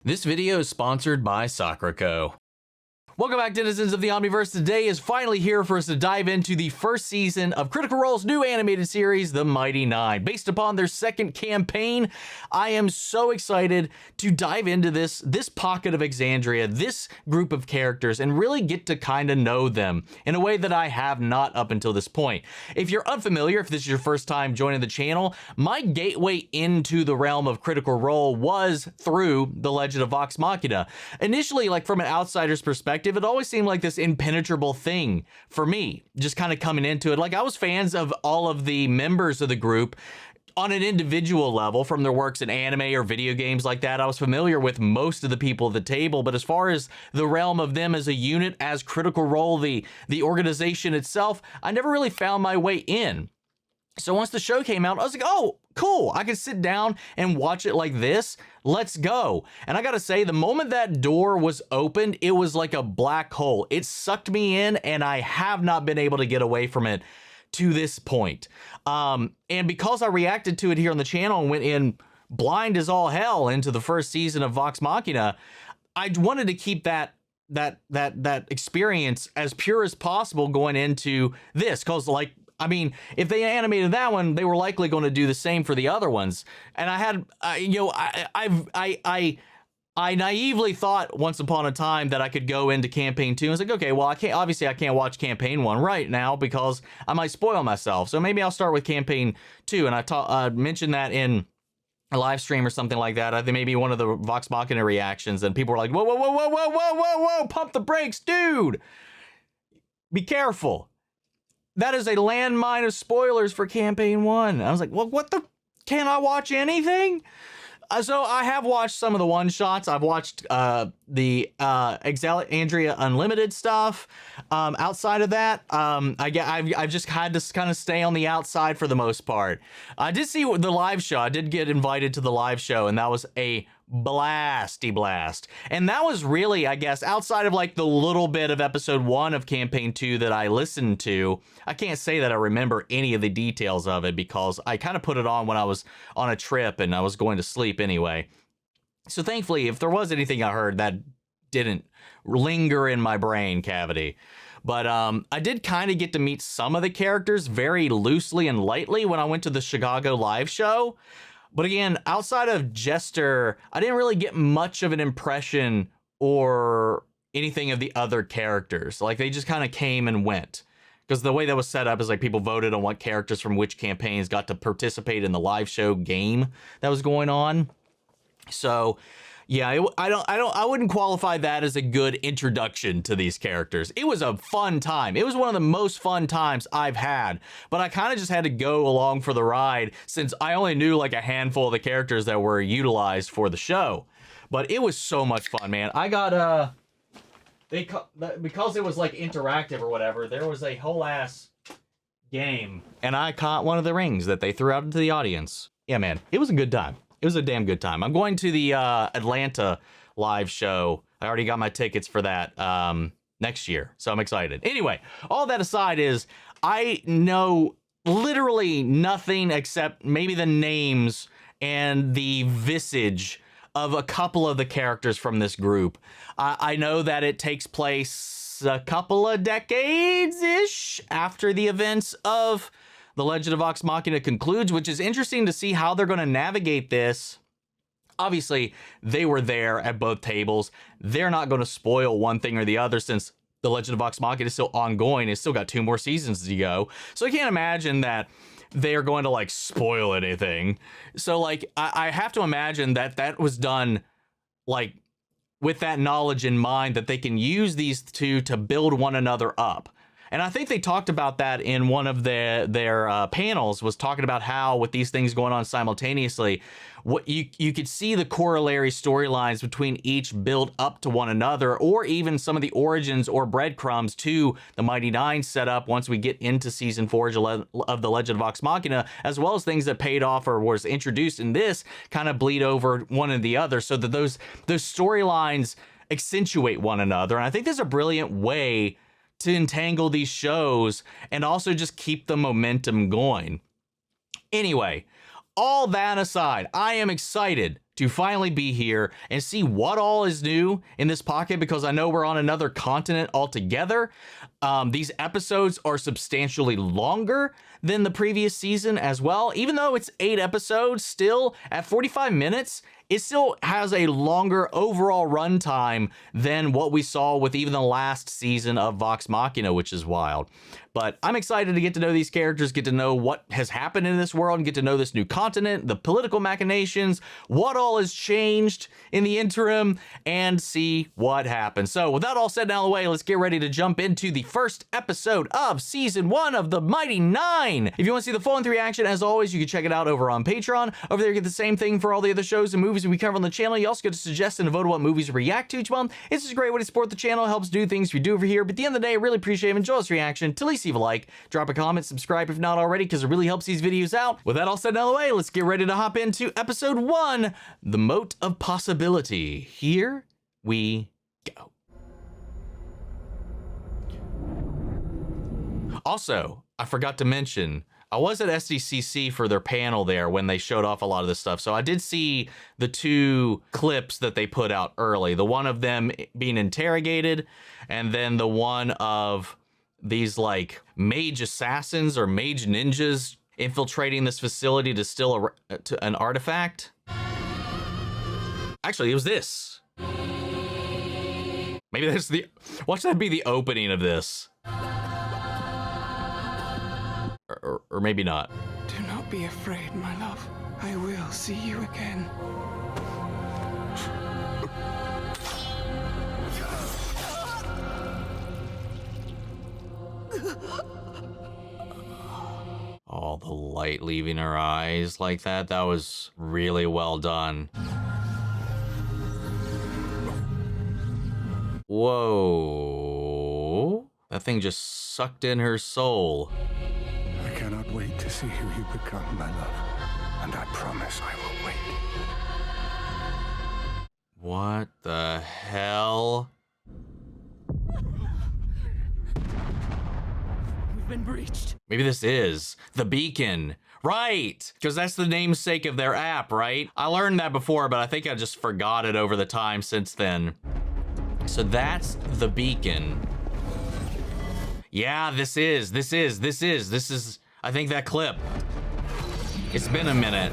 This video is sponsored by Sakura. Welcome back, denizens of the Omniverse. Today is finally here for us to dive into the first season of Critical Role's new animated series, The Mighty Nein. Based upon their second campaign, I am so excited to dive into this pocket of Exandria, this group of characters, and really get to kind of know them in a way that I have not up until this point. If you're unfamiliar, if this is your first time joining the channel, my gateway into the realm of Critical Role was through The Legend of Vox Machina. Initially, like from an outsider's perspective, it always seemed like this impenetrable thing for me, just kind of coming into it. Like, I was fans of all of the members of the group on an individual level from their works in anime or video games like that. I was familiar with most of the people at the table, but as far as the realm of them as a unit, as Critical Role, the organization itself, I never really found my way in. So once the show came out, I was like, oh, cool. I can sit down and watch it like this. Let's go. And I got to say, the moment that door was opened, it was like a black hole. It sucked me in, and I have not been able to get away from it to this point. And because I reacted to it here on the channel and went in blind as all hell into the first season of Vox Machina, I wanted to keep that experience as pure as possible going into this, because, like, I mean, if they animated that one, they were likely going to do the same for the other ones. And I had, I naively thought once upon a time that I could go into campaign 2. I was like, okay, well, I can't watch campaign 1 right now because I might spoil myself. So maybe I'll start with campaign 2. And I mentioned that in a live stream or something like that. I think maybe one of the Vox Machina reactions, and people were like, whoa, pump the brakes, dude. Be careful. That is a landmine of spoilers for campaign 1. I was like, well, can I watch anything? So I have watched some of the one-shots. I've watched the Exandria Unlimited stuff. Outside of that, I've just had to kind of stay on the outside for the most part. I did see the live show. I did get invited to the live show, and that was a blasty blast. And that was really, I guess, outside of like the little bit of episode 1 of campaign 2 that I listened to, I can't say that I remember any of the details of it because I kind of put it on when I was on a trip and I was going to sleep anyway. So thankfully, if there was anything I heard, that didn't linger in my brain cavity. But I did kind of get to meet some of the characters very loosely and lightly when I went to the Chicago live show. But again, outside of Jester, I didn't really get much of an impression or anything of the other characters. Like, they just kind of came and went. Because the way that was set up is like people voted on what characters from which campaigns got to participate in the live show game that was going on. So yeah, I wouldn't qualify that as a good introduction to these characters. It was a fun time. It was one of the most fun times I've had, but I kind of just had to go along for the ride since I only knew like a handful of the characters that were utilized for the show. But it was so much fun, man. I got because it was like interactive or whatever, there was a whole ass game, and I caught one of the rings that they threw out into the audience. Yeah, man, it was a good time. It was a damn good time. I'm going to the Atlanta live show. I already got my tickets for that next year, so I'm excited. Anyway, all that aside is I know literally nothing except maybe the names and the visage of a couple of the characters from this group. I know that it takes place a couple of decades-ish after the events of The Legend of Vox Machina concludes, which is interesting to see how they're going to navigate this. Obviously, they were there at both tables. They're not going to spoil one thing or the other since The Legend of Vox Machina is still ongoing. It's still got 2 more seasons to go. So I can't imagine that they're going to like spoil anything. So like I have to imagine that that was done like with that knowledge in mind that they can use these two to build one another up. And I think they talked about that in one of their panels, was talking about how with these things going on simultaneously, what you could see the corollary storylines between each build up to one another, or even some of the origins or breadcrumbs to the Mighty Nein setup once we get into season 4 of The Legend of Vox Machina, as well as things that paid off or was introduced in this kind of bleed over one and the other, so that those storylines accentuate one another. And I think there's a brilliant way to entangle these shows and also just keep the momentum going. Anyway, all that aside, I am excited to finally be here and see what all is new in this pocket, because I know we're on another continent altogether. These episodes are substantially longer than the previous season as well. Even though it's 8 episodes, still at 45 minutes, it still has a longer overall runtime than what we saw with even the last season of Vox Machina, which is wild. But I'm excited to get to know these characters, get to know what has happened in this world, and get to know this new continent, the political machinations, what all has changed in the interim, and see what happens. So with that all said and out of the way, let's get ready to jump into the first episode of Season 1 of The Mighty Nine. If you want to see the full-length reaction, as always, you can check it out over on Patreon. Over there, you get the same thing for all the other shows and movies we cover on the channel. You also get to suggest and vote on what movies to react to each month. It's just a great way to support the channel, helps do things we do over here. But at the end of the day, I really appreciate it. Enjoy this reaction. To at least leave a like, drop a comment, subscribe if not already, because it really helps these videos out. With that all said and out of the way, let's get ready to hop into episode 1, The Moat of Possibility. Here we go. Also, I forgot to mention, I was at SDCC for their panel there when they showed off a lot of this stuff. So I did see the 2 clips that they put out early. The one of them being interrogated, and then the one of these like mage assassins or mage ninjas infiltrating this facility to steal an artifact. Actually, it was this. Maybe that's the, watch that be the opening of this. Or maybe not. Do not be afraid, my love. I will see you again. Oh, the light leaving her eyes like that. That was really well done. Whoa. That thing just sucked in her soul. I cannot wait to see who you become, my love. And I promise I will wait. What the hell? We've been breached. Maybe this is the beacon. Right, because that's the namesake of their app, right? I learned that before, but I think I just forgot it over the time since then. So that's the beacon. Yeah, this is, I think that clip. It's been a minute.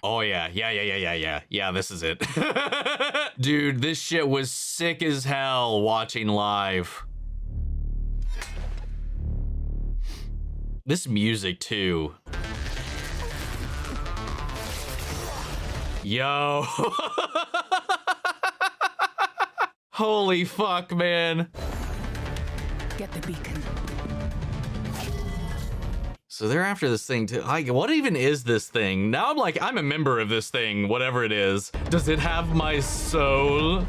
Oh yeah, yeah, this is it. Dude, this shit was sick as hell watching live. This music too. Yo. Holy fuck, man. Get the beacon. So they're after this thing too. Like, what even is this thing? Now I'm like, I'm a member of this thing, whatever it is. Does it have my soul?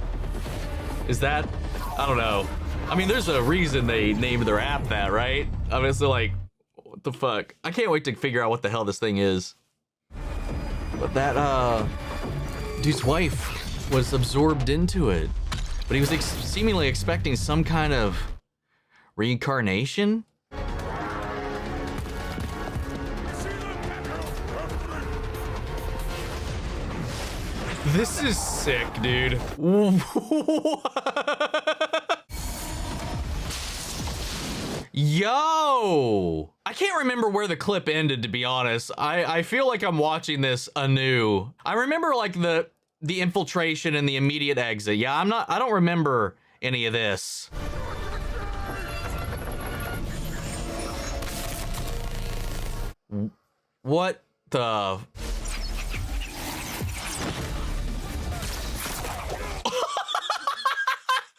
Is that, I don't know. I mean, there's a reason they named their app that, right? I mean, so like, what the fuck? I can't wait to figure out what the hell this thing is. But that, dude's wife was absorbed into it. But he was seemingly expecting some kind of reincarnation? This is sick, dude. Yo! I can't remember where the clip ended, to be honest. I feel like I'm watching this anew. I remember like the infiltration and the immediate exit. Yeah, I don't remember any of this. What the?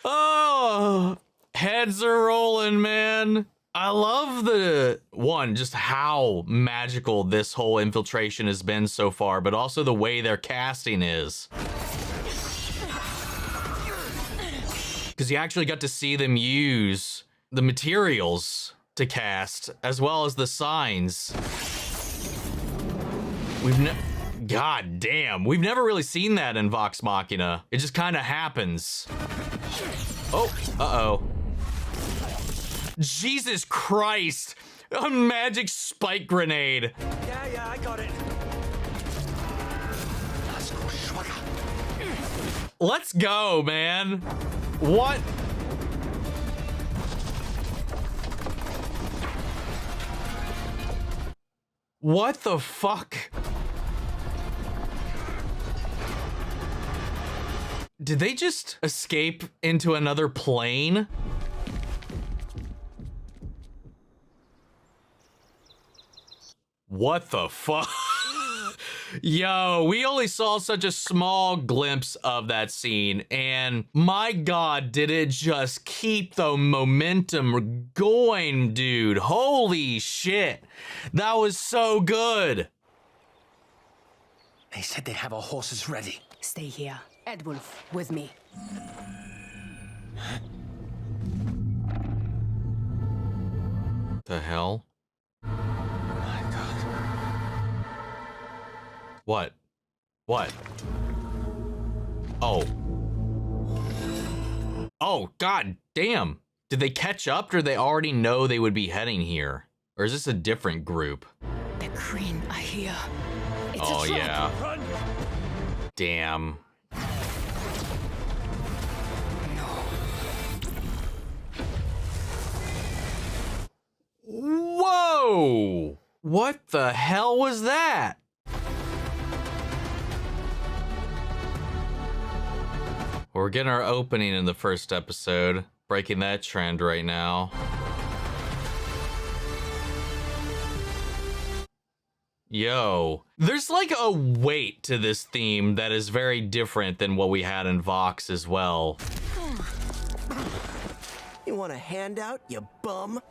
Oh, heads are rolling, man. I love just how magical this whole infiltration has been so far, but also the way their casting is. Because you actually got to see them use the materials to cast, as well as the signs. God damn, we've never really seen that in Vox Machina. It just kind of happens. Oh, uh-oh. Jesus Christ, a magic spike grenade. Yeah, I got it. Let's go, man. What? What the fuck? Did they just escape into another plane? What the fuck? Yo, we only saw such a small glimpse of that scene, and my god, did it just keep the momentum going, dude. Holy shit. That was so good. They said they'd have our horses ready. Stay here. Edwulf, with me. The hell? My God. What? What? Oh. Oh, god damn. Did they catch up, or did they already know they would be heading here? Or is this a different group? The Kryn are here. It's Oh, a trap. yeah. Run! Damn. Whoa! What the hell was that? We're getting our opening in the first episode, breaking that trend right now. Yo, there's like a weight to this theme that is very different than what we had in Vox as well. You want a handout, you bum?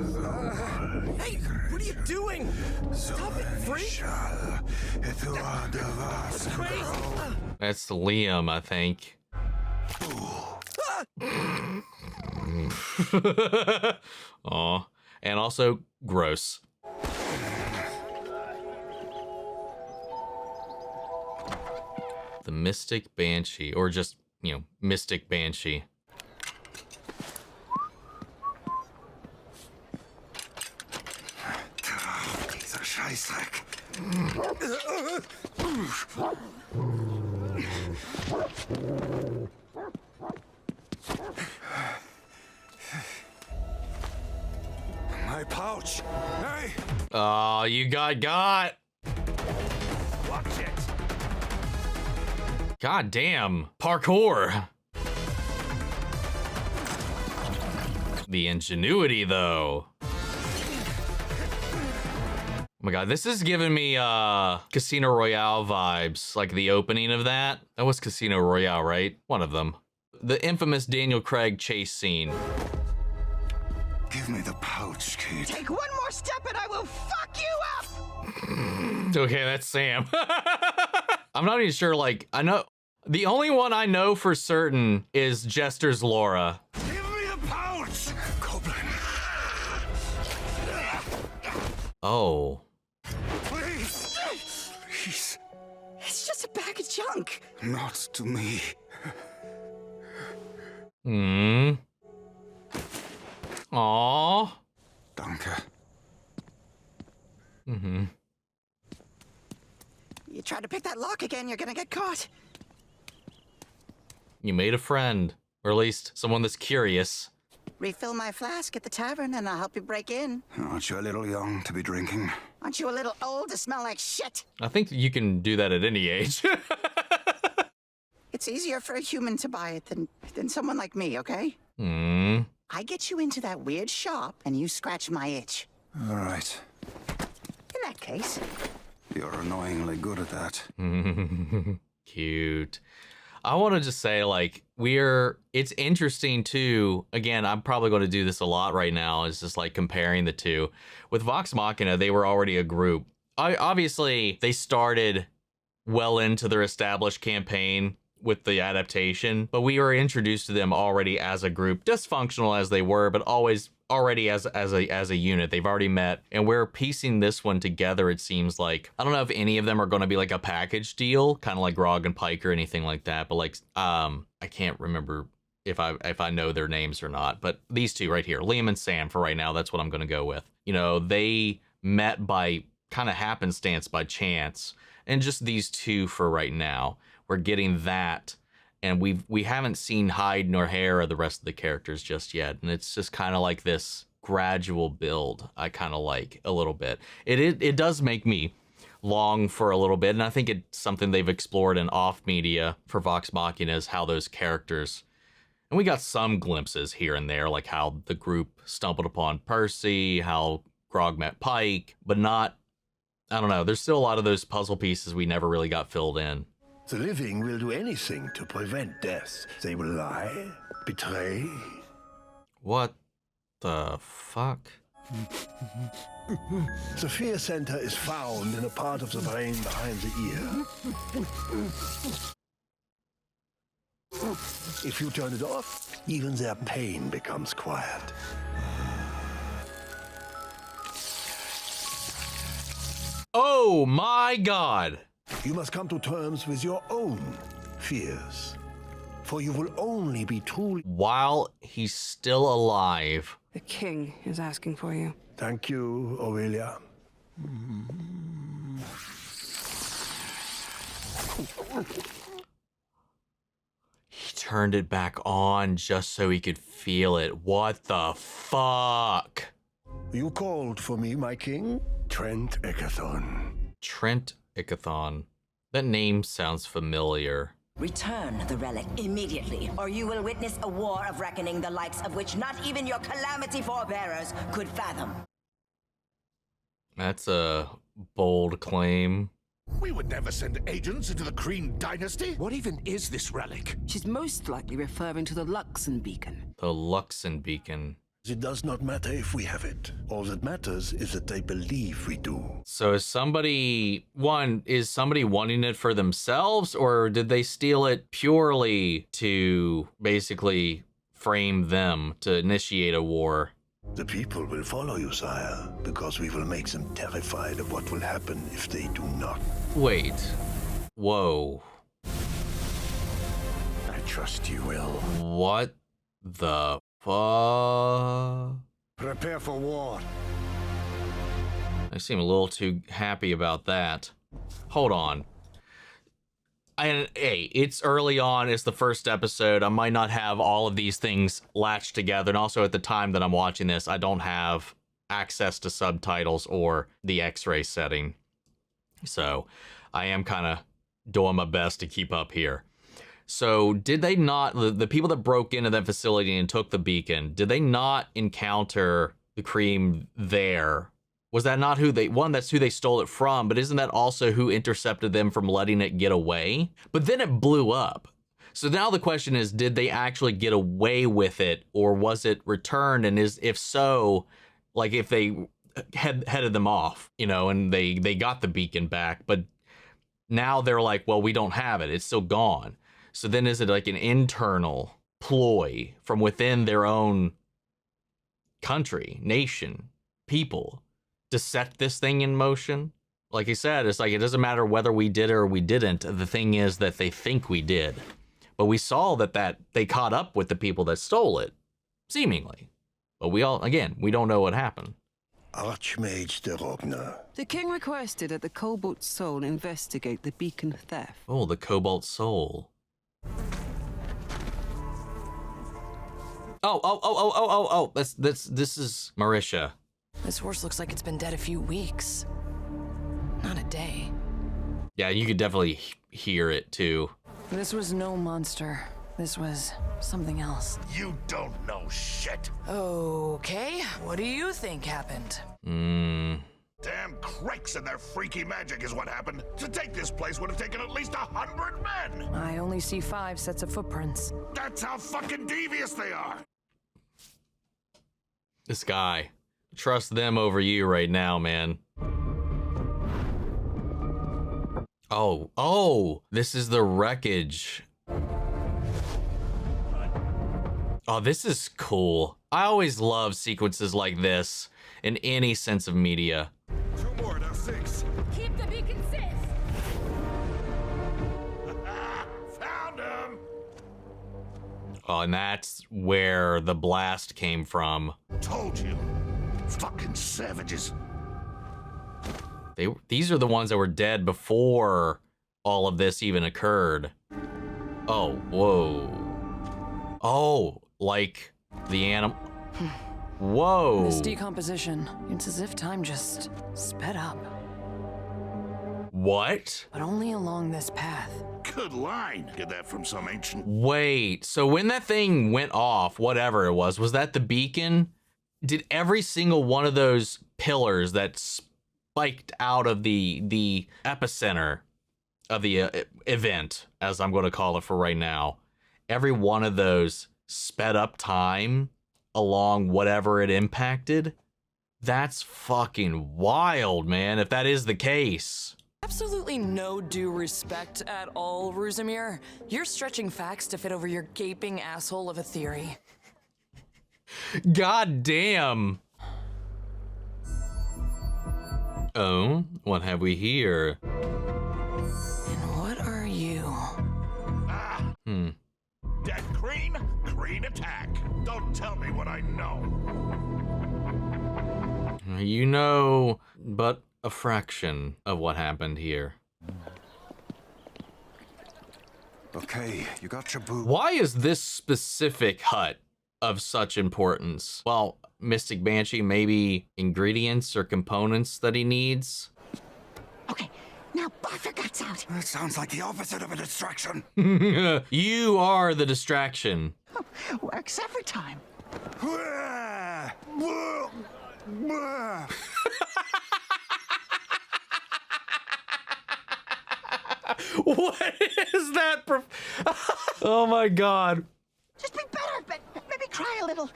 Hey, what are you doing? Stop it, freak! Crazy! That's Liam, I think. Aw. And also, gross. The Mystic Banshee, or just, you know, Mystic Banshee. Dieser Scheißdreck. My pouch. Hey! Oh, you got. Watch it! God damn. Parkour. The ingenuity, though. Oh my god, this is giving me Casino Royale vibes, like the opening of that. That was Casino Royale, right? One of them. The infamous Daniel Craig chase scene. Give me the pouch, kid. Take one more step and I will fuck you up! Okay, that's Sam. I'm not even sure, like, I know... The only one I know for certain is Jester's Laura. Give me the pouch! Goblin. Oh. Please. Please. It's just a bag of junk. Not to me. Hmm. Aww. Danke. Mm-hmm. You try to pick that lock again, you're gonna get caught. You made a friend. Or at least someone that's curious. Refill my flask at the tavern and I'll help you break in. Aren't you a little young to be drinking? Aren't you a little old to smell like shit? I think you can do that at any age. It's easier for a human to buy it than someone like me, okay? Hmm. I get you into that weird shop and you scratch my itch. All right. In that case, You're annoyingly good at that. Cute. I want to just say, like, it's interesting too. Again, I'm probably going to do this a lot right now, is just like comparing the two. With Vox Machina, they were already a group. Obviously, they started well into their established campaign with the adaptation, but we were introduced to them already as a group, dysfunctional as they were, but always already as a unit. They've already met, and we're piecing this one together, it seems like. I don't know if any of them are going to be like a package deal, kind of like Grog and Pike or anything like that, but like I can't remember if I know their names or not. But these two right here, Liam and Sam, for right now, that's what I'm going to go with. You know, they met by kind of happenstance, by chance, and just these two for right now. We're getting that, and we haven't seen hide nor hair of the rest of the characters just yet, and it's just kind of like this gradual build. I kind of like a little bit. It does make me long for a little bit, and I think it's something they've explored in off media for Vox Machina, is how those characters, and we got some glimpses here and there, like how the group stumbled upon Percy, how Grog met Pike, but not, I don't know, there's still a lot of those puzzle pieces we never really got filled in. The living will do anything to prevent death. They will lie, betray. What the fuck? The fear center is found in a part of the brain behind the ear. If you turn it off, even their pain becomes quiet. Oh my god! You must come to terms with your own fears, for you will only be truly... While he's still alive. The king is asking for you. Thank you, Aurelia. He turned it back on just so he could feel it. What the fuck? You called for me, my king? Trent Ickathon. Trent Ickathon. That name sounds familiar. Return the relic immediately, or you will witness a war of reckoning, the likes of which not even your calamity forebearers could fathom. That's a bold claim. We would never send agents into the Kreen dynasty. What even is this relic? She's most likely referring to the Luxon beacon. The Luxon beacon. It does not matter if we have it. All that matters is that they believe we do. So is somebody wanting it for themselves, or did they steal it purely to basically frame them, to initiate a war? The people will follow you, sire, because we will make them terrified of what will happen if they do not. Wait. Whoa. I trust you will. What the fuck? Prepare for war. I seem a little too happy about that. Hold on. And hey, it's early on. It's the first episode. I might not have all of these things latched together. And also at the time that I'm watching this, I don't have access to subtitles or the X-ray setting. So I am kind of doing my best to keep up here. So did they not, the people that broke into that facility and took the beacon, did they not encounter the cream there? Was that not who that's who they stole it from, but isn't that also who intercepted them from letting it get away? But then it blew up. So now the question is, did they actually get away with it, or was it returned? And if so, like if they headed them off, you know, and they got the beacon back, but now they're like, well, we don't have it. It's still gone. So then is it like an internal ploy from within their own country, nation, people, to set this thing in motion? Like I said, it's like it doesn't matter whether we did or we didn't. The thing is that they think we did. But we saw that they caught up with the people that stole it, seemingly. But we don't know what happened. Archmage de Rogner. The king requested that the Cobalt Soul investigate the beacon theft. Oh, the Cobalt Soul. Oh. This is Marisha. This horse looks like it's been dead a few weeks. Not a day. Yeah, you could definitely hear it too. This was no monster. This was something else. You don't know shit. Okay, what do you think happened? Damn Krakes and their freaky magic is what happened. To take this place would have taken at least 100 men. I only see 5 sets of footprints. That's how fucking devious they are. This guy. Trust them over you right now, man. Oh, this is the wreckage. Oh, this is cool. I always love sequences like this in any sense of media. 2 more, now 6. Keep the beacon safe. Found him. Oh, and that's where the blast came from. Told you. Fucking savages. These are the ones that were dead before all of this even occurred. Oh, whoa. Oh, like the animal. Whoa. This decomposition, it's as if time just sped up. What? But only along this path. Good line. Get that from some ancient... Wait, so when that thing went off, whatever it was that the beacon? Did every single one of those pillars that spiked out of the epicenter of the event, as I'm going to call it for right now, every one of those sped up time along whatever it impacted? That's fucking wild, man, if that is the case. Absolutely no due respect at all, Rusamir. You're stretching facts to fit over your gaping asshole of a theory. God damn. Oh, what have we here? And what are you? Dead Green? Green attack. Don't tell me what I know. You know, but a fraction of what happened here. Okay, you got your boo. Why is this specific hut of such importance? Well, Mystic Banshee, maybe ingredients or components that he needs? Okay, now barf your guts out. That sounds like the opposite of a distraction. You are the distraction. Works every time. What is that? Oh my god. Just be better, but maybe cry a little.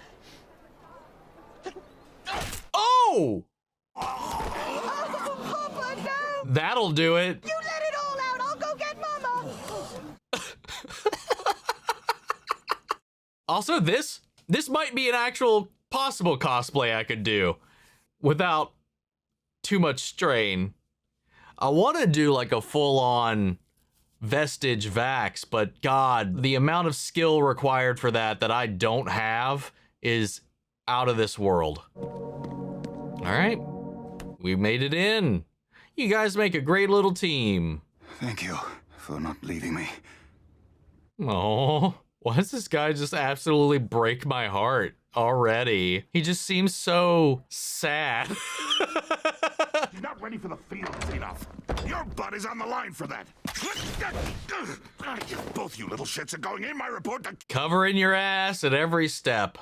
Oh! Oh, Papa, no! That'll do it. You let it all out. I'll go get Mama. Also, this might be an actual possible cosplay I could do without too much strain. I want to do like a full-on Vestige Vax, but God, the amount of skill required for that I don't have is out of this world. All right, we made it in. You guys make a great little team. Thank you for not leaving me. Oh, why does this guy just absolutely break my heart already? He just seems so sad. You're not ready for the fields enough. Your butt is on the line for that. Both you little shits are going in my report to... Covering your ass at every step.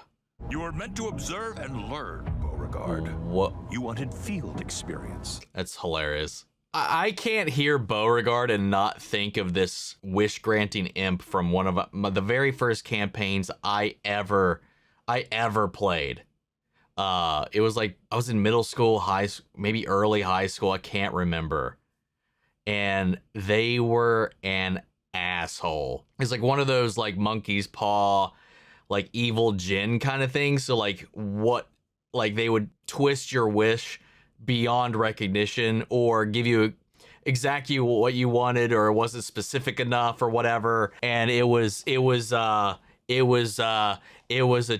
You were meant to observe and learn, Beauregard. What? You wanted field experience. That's hilarious. I can't hear Beauregard and not think of this wish-granting imp from one of the very first campaigns I ever played. It was like I was in middle school, maybe early high school, I can't remember. And they were an asshole. It's like one of those like monkey's paw, like evil djinn kind of thing. So like they would twist your wish beyond recognition or give you exactly what you wanted, or it wasn't specific enough or whatever. And it was a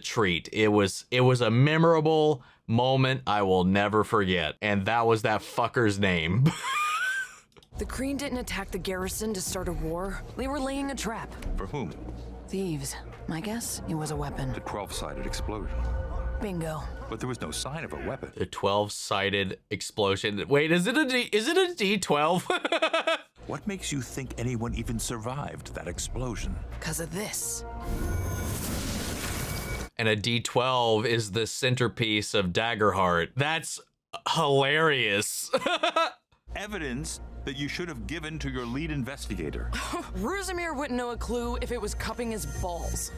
treat. It was a memorable moment I will never forget. And that was that fucker's name. The Kreen didn't attack the garrison to start a war. They were laying a trap. For whom? Thieves. My guess, it was a weapon. The 12-sided explosion. Bingo. But there was no sign of a weapon. The 12-sided explosion. Wait, is it a D12? What makes you think anyone even survived that explosion? 'Cause of this. And a D12 is the centerpiece of Daggerheart. That's hilarious. Evidence that you should have given to your lead investigator. Rusamir wouldn't know a clue if it was cupping his balls.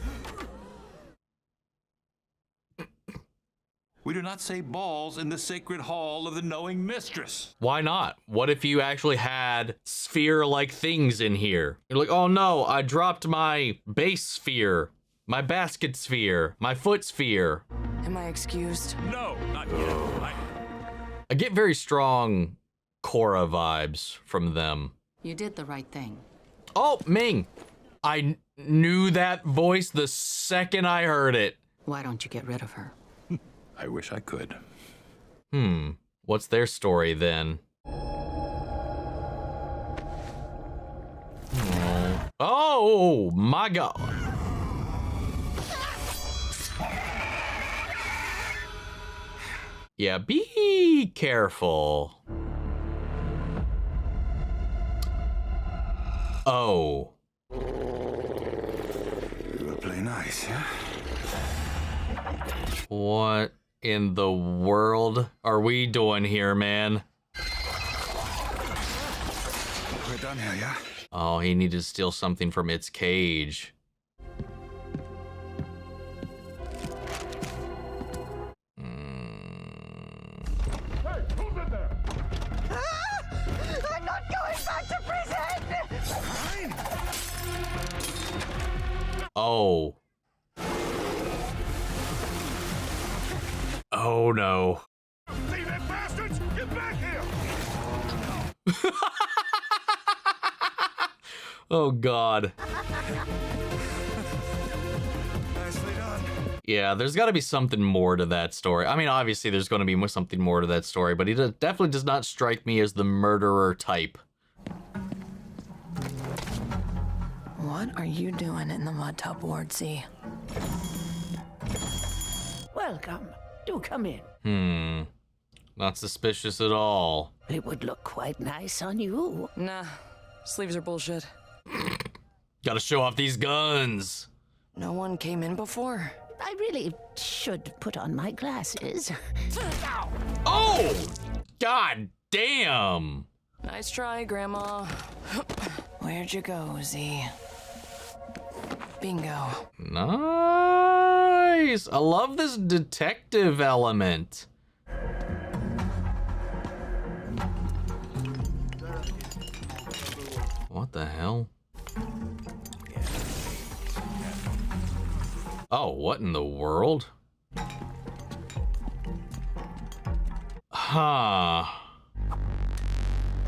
We do not say balls in the sacred hall of the knowing mistress. Why not? What if you actually had sphere-like things in here? You're like, oh no, I dropped my base sphere, my basket sphere, my foot sphere. Am I excused? No, not yet. I get very strong Korra vibes from them. You did the right thing. Oh, Ming. I knew that voice the second I heard it. Why don't you get rid of her? I wish I could. What's their story then? Oh my god. Yeah, be careful. Oh. You will play nice, yeah? What in the world are we doing here, man? We're done here, yeah? Oh, he needed to steal something from its cage. Hey, who's in there? I'm not going back to prison! Oh. Oh no. See that bastards? Get back here! Oh god. Nicely done. Yeah, there's got to be something more to that story. I mean, obviously there's going to be something more to that story, but he definitely does not strike me as the murderer type. What are you doing in the mud tub, Wardsy? Welcome. Do come in. Not suspicious at all. It would look quite nice on you. Nah, sleeves are bullshit. Gotta show off these guns. No one came in before? I really should put on my glasses. Oh! God damn! Nice try, Grandma. Where'd you go, Z? Bingo. Nice! I love this detective element. What the hell? Oh, what in the world? Huh.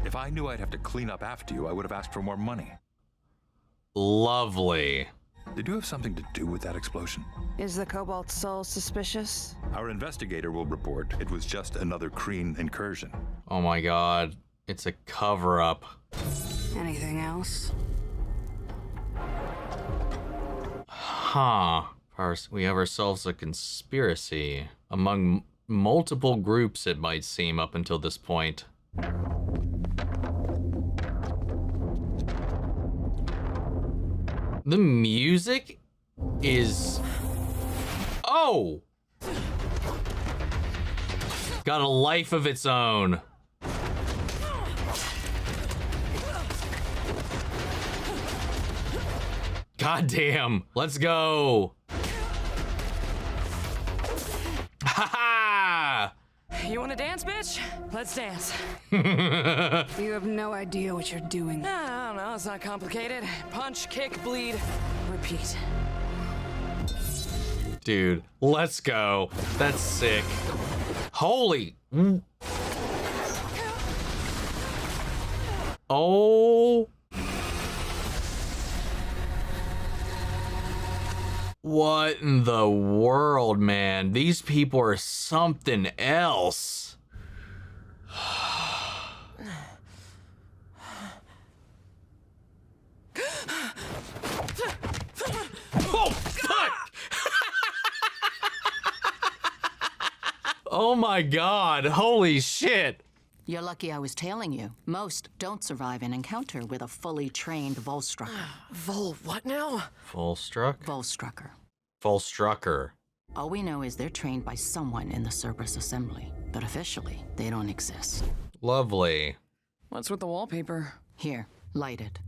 If I knew I'd have to clean up after you, I would have asked for more money. Lovely. Did you have something to do with that explosion? Is the Cobalt Soul suspicious? Our investigator will report it was just another Kreen incursion. Oh my god. It's a cover-up. Anything else? Huh. We have ourselves a conspiracy among multiple groups, it might seem, up until this point. The music is... Oh! Got a life of its own. God damn. Let's go. Ha ha! You wanna dance, bitch? Let's dance. You have no idea what you're doing. I don't know, it's not complicated. Punch, kick, bleed, repeat. Dude, let's go. That's sick. Holy. Oh. What in the world, man? These people are something else. Oh, fuck! Oh my god, holy shit. You're lucky I was tailing you. Most don't survive an encounter with a fully trained Volstrucker. Vol what now? Volstruck? Volstrucker. Volstrucker. All we know is they're trained by someone in the Cerberus Assembly, but officially, they don't exist. Lovely. What's with the wallpaper? Here, light it.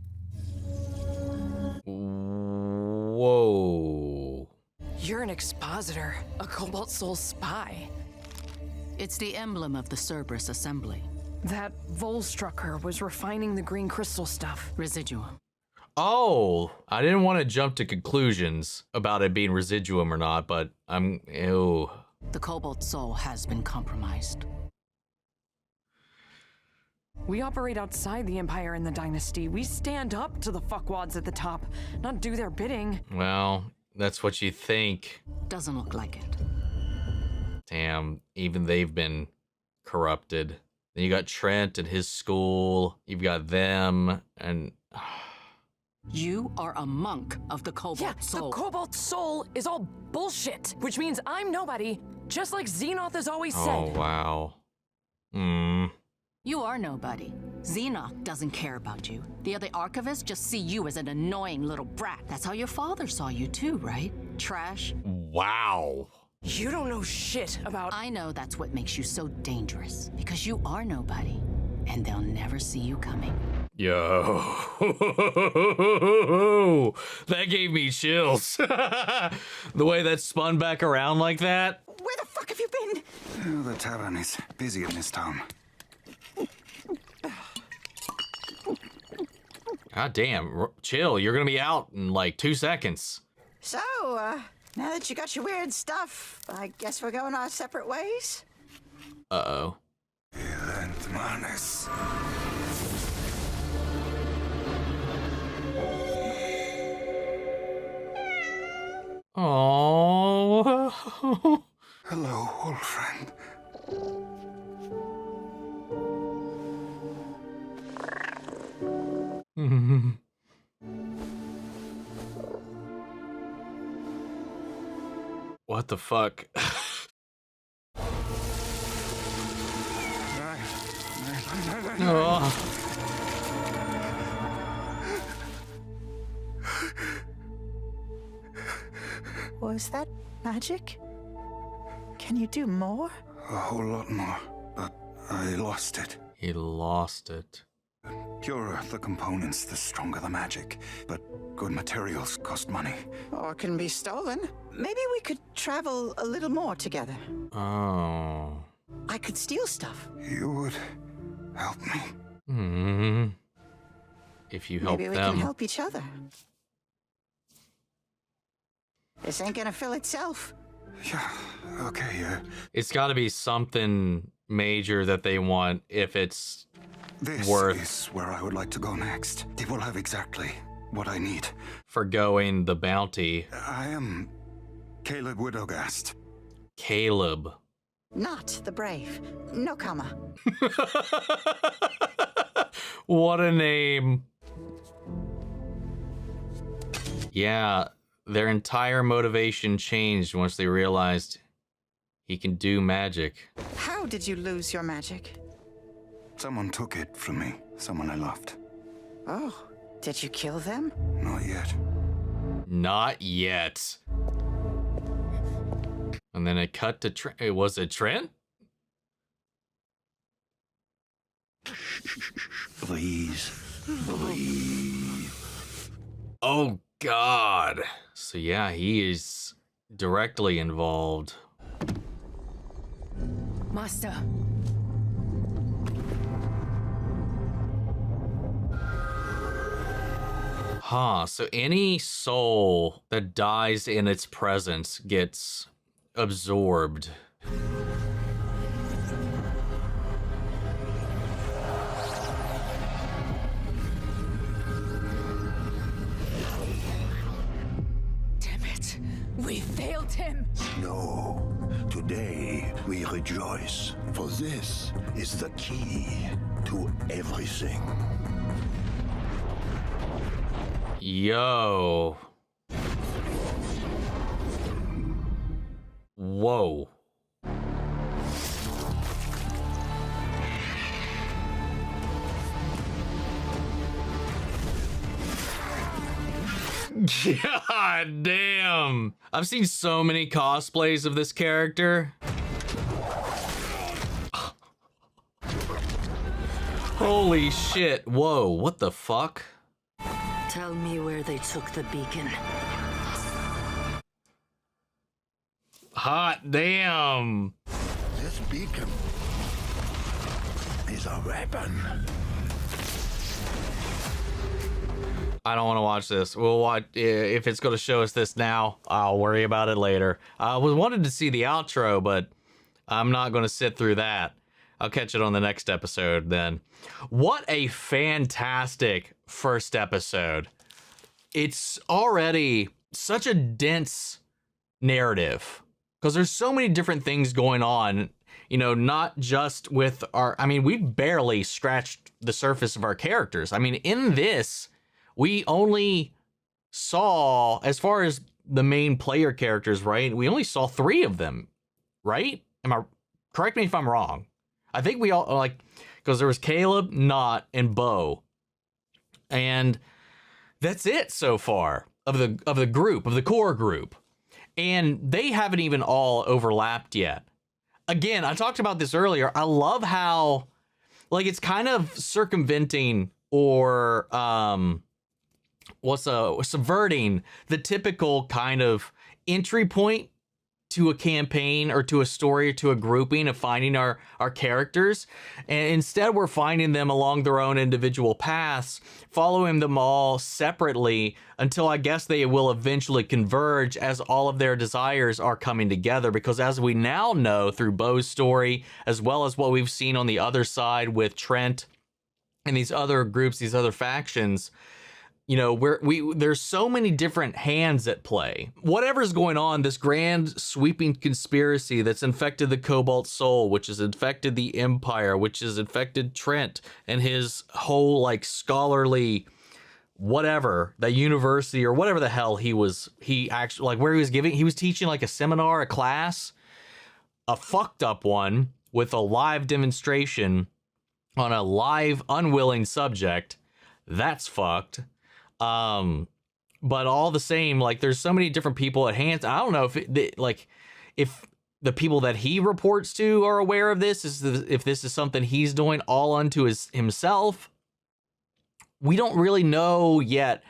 Whoa. You're an expositor, a Cobalt Soul spy. It's the emblem of the Cerberus Assembly. That Volstrucker was refining the green crystal stuff. Residuum. Oh, I didn't want to jump to conclusions about it being residuum or not, but ew. The Cobalt Soul has been compromised. We operate outside the Empire and the Dynasty. We stand up to the fuckwads at the top, not do their bidding. Well, that's what you think. Doesn't look like it. Damn, even they've been corrupted. Then you got Trent and his school. You've got them, and... You are a monk of the Cobalt Soul. The Cobalt Soul is all bullshit, which means I'm nobody, just like Xenoth has always said. Oh, wow. You are nobody. Xenoth doesn't care about you. The other archivists just see you as an annoying little brat. That's how your father saw you too, right? Trash. Wow. You don't know shit about... I know that's what makes you so dangerous, because you are nobody, and they'll never see you coming. Yo. That gave me chills. The way that spun back around like that. Where the fuck have you been? Oh, the tavern is busy in this town. God damn. Chill. You're going to be out in like 2 seconds. So, now that you got your weird stuff, I guess we're going our separate ways? Uh-oh. Manus. Oh. Hello, old friend. What the fuck? Oh. Was that magic? Can you do more? A whole lot more, but I lost it. He lost it. The purer the components, the stronger the magic. But good materials cost money. Or can be stolen. Maybe we could travel a little more together. Oh. I could steal stuff. You would help me? If you help Maybe we them. can help each other. This ain't gonna fill itself. Yeah, okay, It's gotta be something major that they want if it's this worth is where I would like to go next. It will have exactly what I need. forgoing the bounty. I am Caleb Widogast. Caleb. Not the brave. No comma. What a name. Yeah, their entire motivation changed once they realized he can do magic. How did you lose your magic? Someone took it from me. Someone I loved. Oh, did you kill them? Not yet. Not yet. And then it cut to Trent. Was it Trent? Please, breathe. Oh, God. So, yeah, he is directly involved. Master. Huh, so any soul that dies in its presence gets absorbed. Damn it. We failed him. No. Today we rejoice, for this is the key to everything. Yo. Whoa. God damn. I've seen so many cosplays of this character. Holy shit. Whoa, what the fuck? Tell me where they took the beacon. Hot damn. This beacon is a weapon. I don't want to watch this. We'll watch if it's going to show us this now. I'll worry about it later. I was wanted to see the outro, but I'm not going to sit through that. I'll catch it on the next episode then. What a fantastic first episode. It's already such a dense narrative because there's so many different things going on, you know, not just with we've barely scratched the surface of our characters. I mean, in this, we only saw, as far as the main player characters, right? We only saw 3 of them, right? Correct me if I'm wrong. I think we all, because there was Caleb, Knot, and Bo. And that's it so far of the group, of the core group. And they haven't even all overlapped yet. Again, I talked about this earlier. I love how, it's kind of circumventing or subverting the typical kind of entry point to a campaign or to a story or to a grouping of finding our characters. And instead we're finding them along their own individual paths, following them all separately until I guess they will eventually converge as all of their desires are coming together. Because as we now know through Bo's story, as well as what we've seen on the other side with Trent and these other groups, these other factions, you know, there's so many different hands at play. Whatever's going on, this grand sweeping conspiracy that's infected the Cobalt Soul, which has infected the Empire, which has infected Trent and his whole scholarly whatever, the university or whatever the hell he was teaching a seminar, a class, a fucked up one with a live demonstration on a live unwilling subject. That's fucked. But all the same, there's so many different people at hand. I don't know if the people that he reports to are aware of this, if this is something he's doing all unto himself. We don't really know yet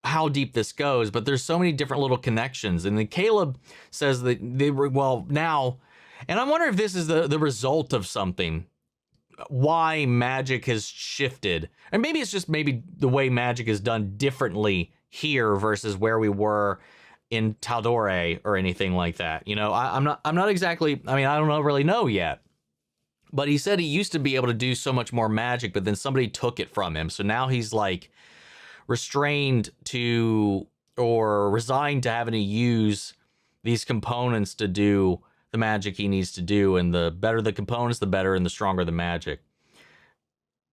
how deep this goes, but there's so many different little connections. And then Caleb says that they were, now, and I wonder if this is the result of something. Why magic has shifted, and maybe it's just the way magic is done differently here versus where we were in Taldore or anything like that. You know, I'm not exactly, I don't really know yet, but he said he used to be able to do so much more magic, but then somebody took it from him. So now he's restrained to, or resigned to having to use these components to do the magic he needs to do, and the better the components, the better and the stronger the magic.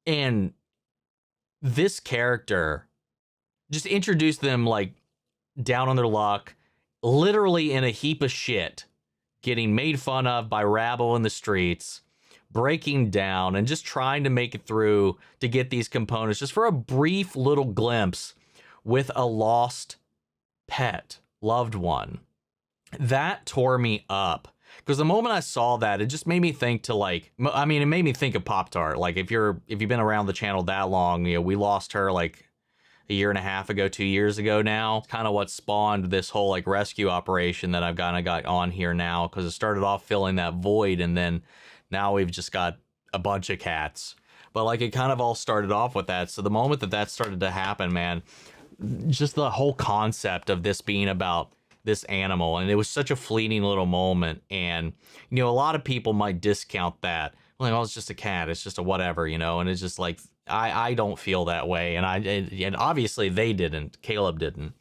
And this character just introduced them down on their luck, literally in a heap of shit, getting made fun of by rabble in the streets, breaking down and just trying to make it through to get these components just for a brief little glimpse with a lost pet, loved one. That tore me up. Because the moment I saw that, it just made me think to it made me think of Pop-Tart. If you've been around the channel that long, you know, we lost her a year and a half ago, 2 years ago now. Kind of what spawned this whole rescue operation that I've got on here now, because it started off filling that void, and then now we've just got a bunch of cats. But it kind of all started off with that. So the moment that started to happen, man, just the whole concept of this being about this animal, and it was such a fleeting little moment, and you know, a lot of people might discount that, oh, it's just a cat, it's just a whatever, you know, and it's just I don't feel that way, and obviously they didn't, Caleb didn't,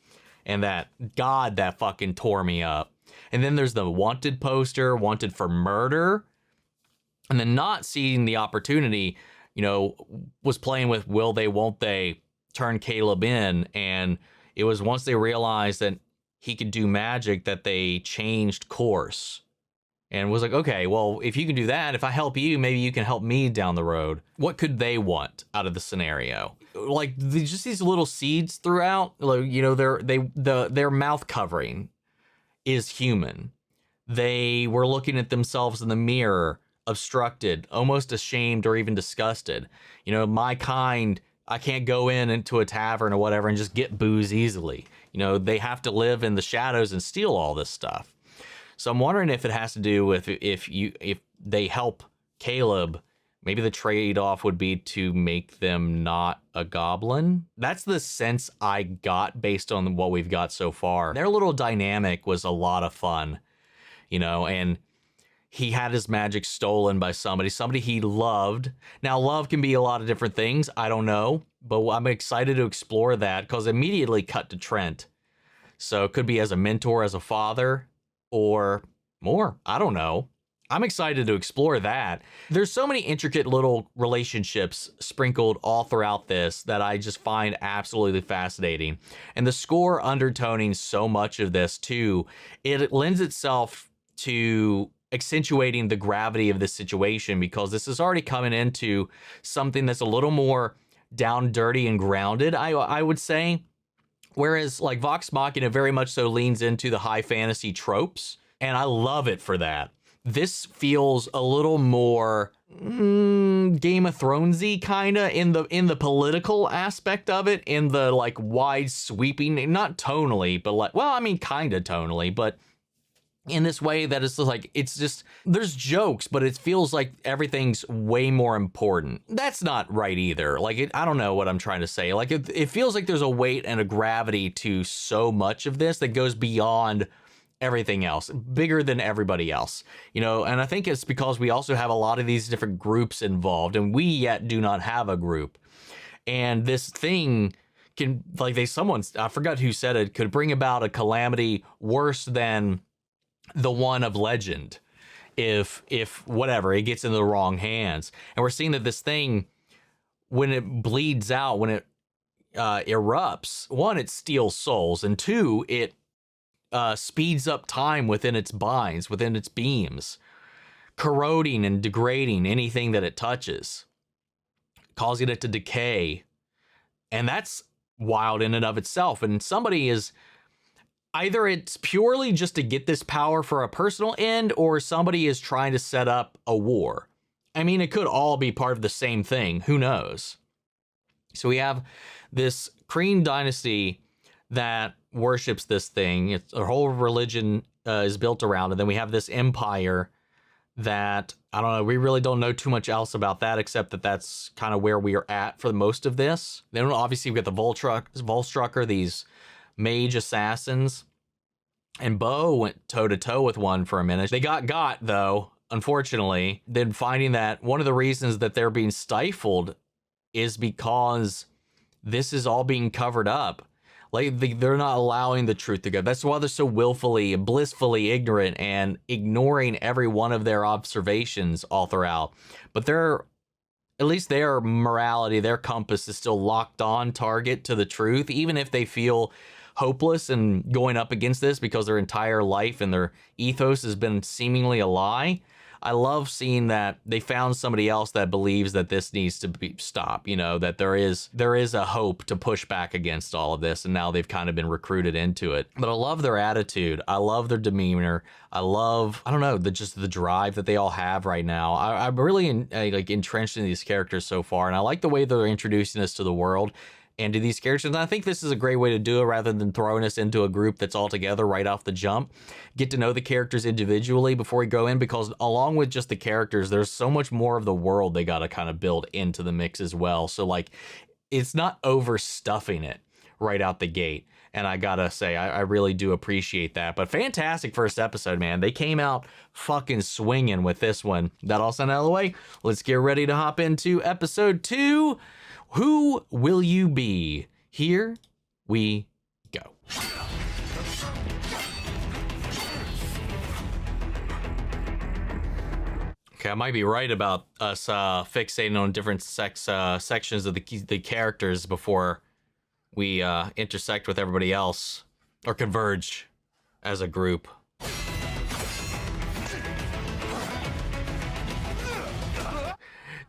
and that fucking tore me up. And then there's the wanted poster, wanted for murder, and then not seeing the opportunity, you know, was playing with will they, won't they turn Caleb in, and it was once they realized that he could do magic that they changed course, and was okay, well, if you can do that, if I help you, maybe you can help me down the road. What could they want out of the scenario? Just these little seeds throughout, you know, their mouth covering is human. They were looking at themselves in the mirror, obstructed, almost ashamed or even disgusted. You know, my kind, I can't go into a tavern or whatever and just get booze easily. You know, they have to live in the shadows and steal all this stuff. So I'm wondering if it has to do with if they help Caleb, maybe the trade-off would be to make them not a goblin. That's the sense I got based on what we've got so far. Their little dynamic was a lot of fun, you know, and he had his magic stolen by somebody he loved. Now, love can be a lot of different things. I don't know, but I'm excited to explore that because immediately cut to Trent. So it could be as a mentor, as a father, or more. I don't know. I'm excited to explore that. There's so many intricate little relationships sprinkled all throughout this that I just find absolutely fascinating. And the score undertoning so much of this too, it lends itself to accentuating the gravity of this situation, because this is already coming into something that's a little more down, dirty, and grounded, I would say. Whereas like Vox Machina very much so leans into the high fantasy tropes, and I love it for that. This feels a little more Game of Thronesy kind of in the political aspect of it, in the like wide sweeping, not tonally, but like, well, I mean kind of tonally, but in this way that it's like, it's just, there's jokes, but it feels like everything's way more important. That's not right either. Like, I don't know what I'm trying to say. Like, it feels like there's a weight and a gravity to so much of this that goes beyond everything else, bigger than everybody else, you know. And I think it's because we also have a lot of these different groups involved, and we yet do not have a group. And this thing can, like, I forgot who said it, could bring about a calamity worse than the one of legend if whatever, it gets into the wrong hands. And we're seeing that this thing, when it bleeds out, when it erupts, one, it steals souls, and two, it speeds up time within its binds, within its beams, corroding and degrading anything that it touches, causing it to decay. And that's wild in and of itself. And somebody is, either it's purely just to get this power for a personal end, or somebody is trying to set up a war. I mean, it could all be part of the same thing. Who knows? So we have this Kryn dynasty that worships this thing. It's their whole religion is built around it. And then we have this empire that, I don't know, we really don't know too much else about that, except that that's kind of where we are at for most of this. Then obviously we got the Volstrucker, these mage assassins, and Bo went toe-to-toe with one for a minute. They got though, unfortunately. Then finding that one of the reasons that they're being stifled is because this is all being covered up. Like, they're not allowing the truth to go. That's why they're so willfully and blissfully ignorant and ignoring every one of their observations all throughout. But at least their morality, their compass is still locked on target to the truth, even if they feel hopeless and going up against this because their entire life and their ethos has been seemingly a lie. I love seeing that they found somebody else that believes that this needs to stop, you know, that there is a hope to push back against all of this, and now they've kind of been recruited into it. But I love their attitude. I love their demeanor. I don't know, just the drive that they all have right now. I'm really entrenched in these characters so far, and I like the way they're introducing us to the world and to these characters. And I think this is a great way to do it, rather than throwing us into a group that's all together right off the jump. Get to know the characters individually before we go in, because along with just the characters, there's so much more of the world they got to kind of build into the mix as well. So like, it's not overstuffing it right out the gate. And I gotta say, I really do appreciate that. But fantastic first episode, man. They came out fucking swinging with this one. That all sent out of the way. Let's get ready to hop into episode 2. Who will you be? Here we go. Okay, I might be right about us fixating on different sections of the characters before we intersect with everybody else, or converge as a group.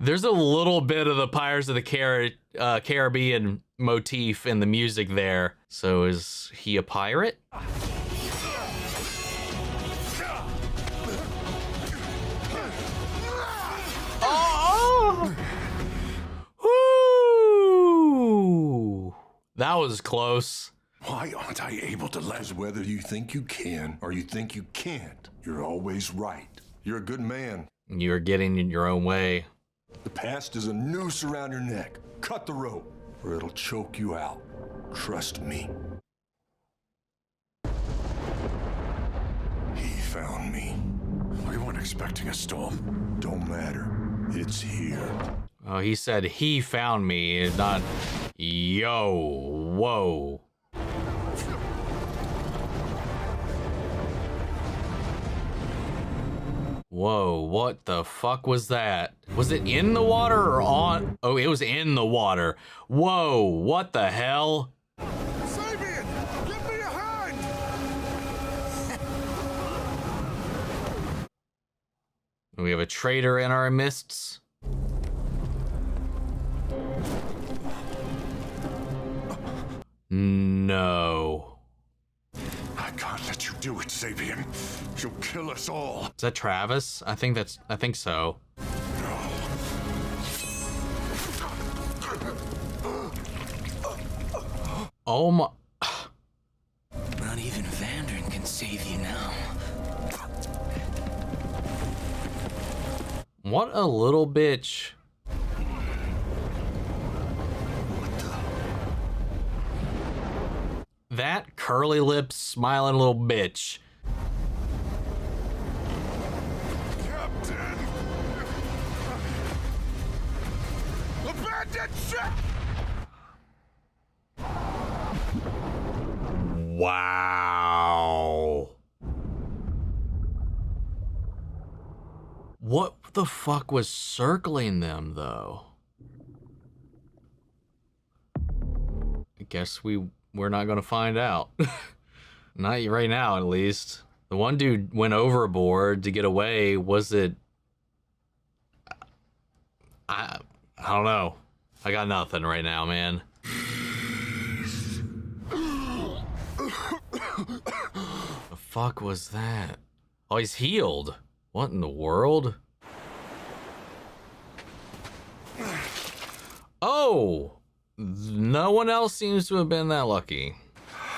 There's a little bit of the Pirates of the Caribbean motif in the music there. So is he a pirate? Oh! Woo! That was close. Why aren't I able to let... Whether you think you can or you think you can't, you're always right. You're a good man. You're getting in your own way. The past is a noose around your neck. Cut the rope, or it'll choke you out. Trust me. He found me. We want expecting a storm. Don't matter. It's here. Oh, he said he found me, not yo. Whoa. Whoa, what the fuck was that? Was it in the water or on? Oh, it was in the water. Whoa, what the hell? Sabian, give me a hand! We have a traitor in our midst. No. I can't let you do it, Sabian. You'll kill us all. Is that Travis? I think so. Oh my. Not even Vandern can save you now. What a little bitch. That curly lips, smiling little bitch. Captain! Abandoned ship! Wow. What the fuck was circling them, though? I guess we're not gonna find out. Not right now, at least. The one dude went overboard to get away. Was it? I don't know. I got nothing right now, man. The fuck was that? Oh, he's healed. What in the world? Oh! No one else seems to have been that lucky.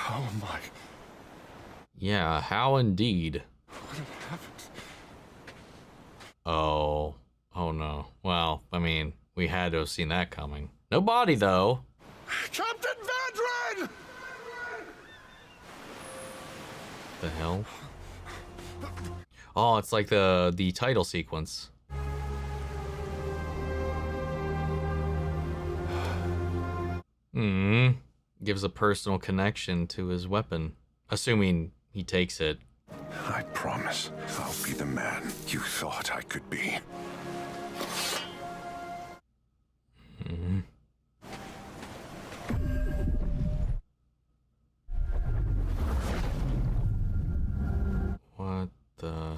Oh my. Yeah, how indeed. What had happened? Oh. Oh no. Well, I mean, we had to have seen that coming. No body, though. Captain Vandren! The hell? Oh, it's like the title sequence. Gives a personal connection to his weapon. Assuming he takes it. I promise I'll be the man you thought I could be. What the...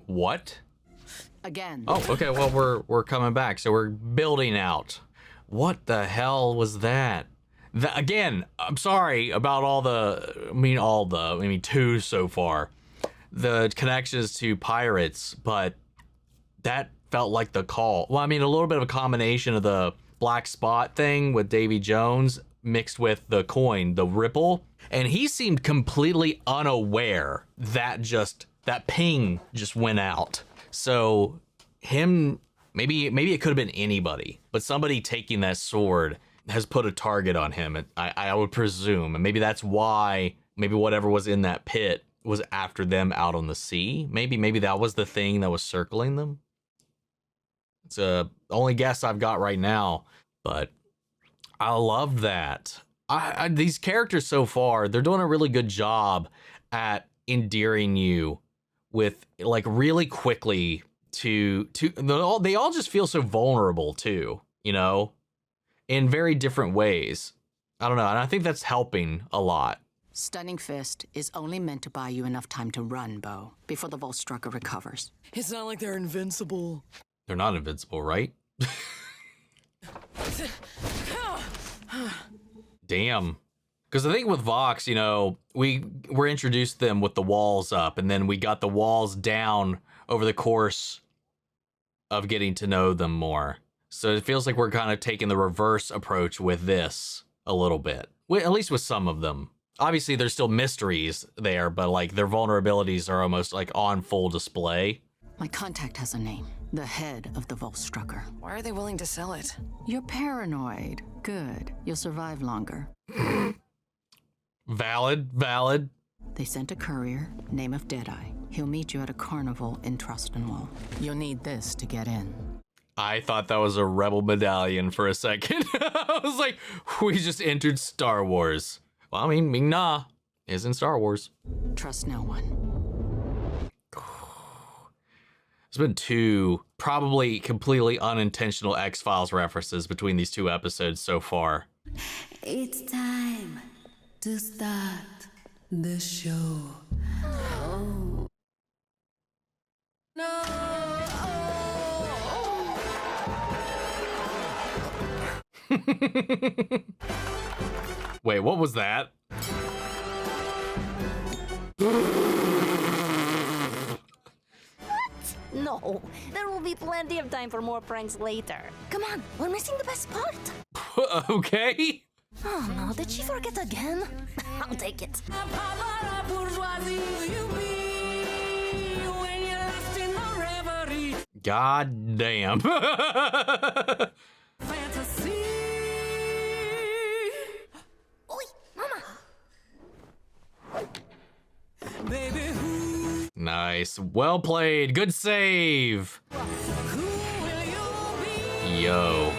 What? Again. Oh, okay, well, we're coming back, so we're building out. What the hell was that? Again, I'm sorry about two so far. The connections to pirates, but that felt like the call. Well, I mean, a little bit of a combination of the black spot thing with Davy Jones mixed with the coin, the ripple, and he seemed completely unaware that ping just went out. So him, maybe it could have been anybody, but somebody taking that sword has put a target on him. I would presume, and maybe that's why. Maybe whatever was in that pit was after them out on the sea. Maybe that was the thing that was circling them. It's the only guess I've got right now, but I love that. These characters so far, they're doing a really good job at endearing you with, like, really quickly to they all just feel so vulnerable too, you know, in very different ways. I don't know, and I think that's helping a lot. Stunning Fist is only meant to buy you enough time to run, Bo, before the Volstrucker recovers. It's not like they're invincible. They're not invincible, right? Damn. Because the thing with Vox, you know, we were introduced to them with the walls up, and then we got the walls down over the course of getting to know them more. So it feels like we're kind of taking the reverse approach with this a little bit, at least with some of them. Obviously, there's still mysteries there, but like their vulnerabilities are almost like on full display. My contact has a name. The head of the Volstrucker. Why are they willing to sell it? You're paranoid. Good. You'll survive longer. Valid, valid. They sent a courier, name of Deadeye. He'll meet you at a carnival in Trustinwall. You'll need this to get in. I thought that was a rebel medallion for a second. I was like, we just entered Star Wars. Well, I mean, Ming Na is in Star Wars. Trust no one. There's been 2 probably completely unintentional X-Files references between these 2 episodes so far. It's time to start the show. Oh. No. Wait, what was that? No, there will be plenty of time for more pranks later. Come on, we're missing the best part. Okay. Oh no, did she forget again? I'll take it. God damn. Nice. Well played. Good save. Yo.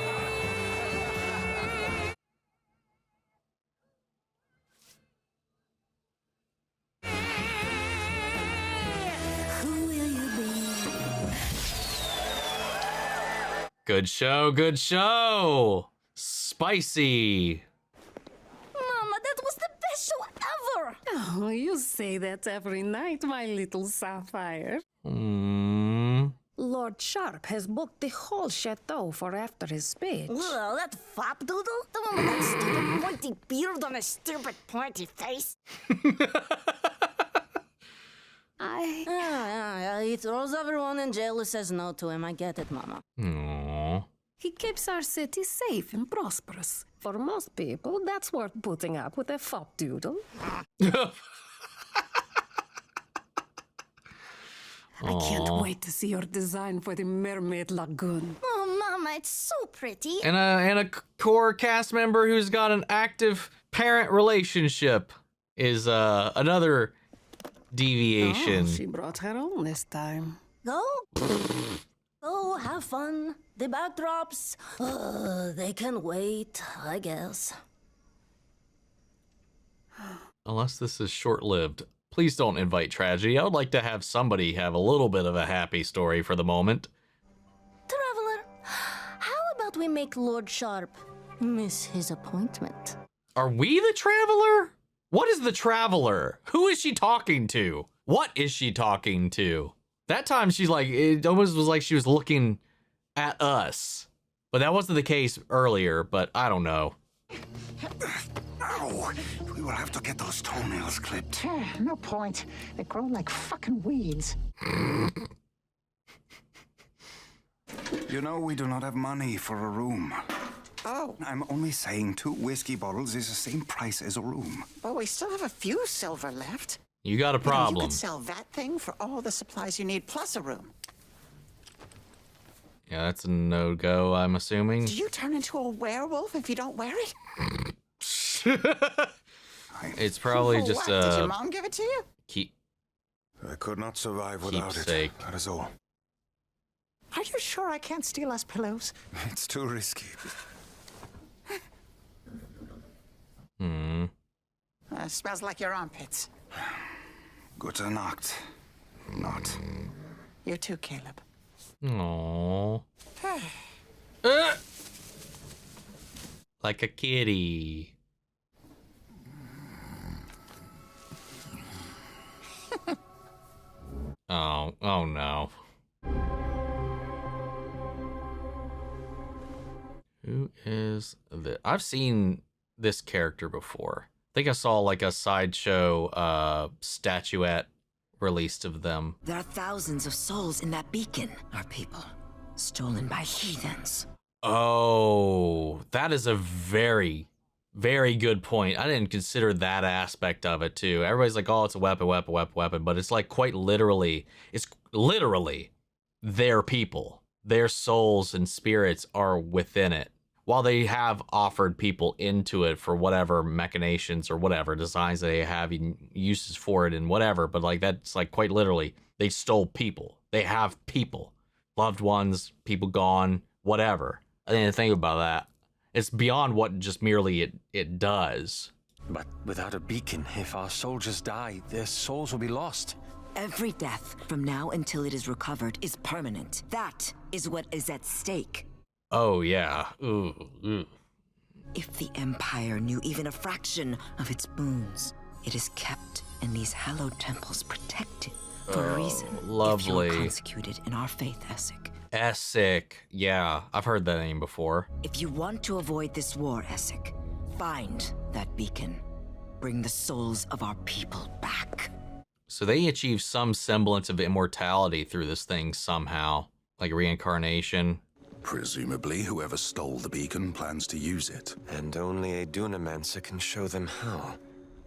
Good show, good show. Spicy. Mama, that was the best show ever. Oh, you say that every night, my little Sapphire. Lord Sharp has booked the whole chateau for after his speech. Well, that fop doodle? The one with that stupid pointy beard on his stupid pointy face? He throws everyone in jail who says no to him. I get it, Mama. Aww. He keeps our city safe and prosperous. For most people, that's worth putting up with a fop doodle. I can't wait to see your design for the Mermaid Lagoon. Oh, Mama, it's so pretty. And a core cast member who's got an active parent relationship is another deviation. Oh, she brought her own this time. Go. Go, have fun. The backdrops, they can wait, I guess. Unless this is short-lived. Please don't invite tragedy. I would like to have somebody have a little bit of a happy story for the moment. Traveler, how about we make Lord Sharp miss his appointment? Are we the Traveler? What is the Traveler? Who is she talking to? What is she talking to? That time she's like, it almost was like she was looking at us. But that wasn't the case earlier, but I don't know. Ow! We will have to get those toenails clipped. No point. They grow like fucking weeds. You know, we do not have money for a room. Oh. I'm only saying 2 whiskey bottles is the same price as a room. Well, we still have a few silver left. You got a problem. You could sell that thing for all the supplies you need, plus a room. Yeah, that's a no-go, I'm assuming. Do you turn into a werewolf if you don't wear it? It's probably For just what? Did your mom give it to you? I could not survive without keepsake. it. That is all. Are you sure I can't steal us pillows? It's too risky. Smells like your armpits. Gute Nacht. Not. You too, Caleb. Aww. Like a kitty. Oh no. Who is this? I've seen this character before. I think I saw like a sideshow statuette released of them. There are thousands of souls in that beacon, our people, stolen by heathens. Oh, that is a very, very good point. I didn't consider that aspect of it too. Everybody's like, oh, it's a weapon, but it's like quite literally, it's literally their people. Their souls and spirits are within it. while they have offered people into it for whatever machinations or whatever designs they have and uses for it and whatever, but like that's like quite literally, they stole people. They have people, loved ones, people gone, whatever. I didn't think about that. It's beyond what just merely it does. But without a beacon, if our soldiers die, their souls will be lost. Every death from now until it is recovered is permanent. That is what is at stake. Oh, yeah. Ooh. If the Empire knew even a fraction of its boons, it is kept in these hallowed temples protected for a reason. Lovely. If you're consecrated in our faith, Essek. Essek. Yeah, I've heard that name before. If you want to avoid this war, Essek, find that beacon. Bring the souls of our people back. So they achieve some semblance of immortality through this thing somehow, like reincarnation. Presumably, whoever stole the beacon plans to use it. And only a Dunamancer can show them how.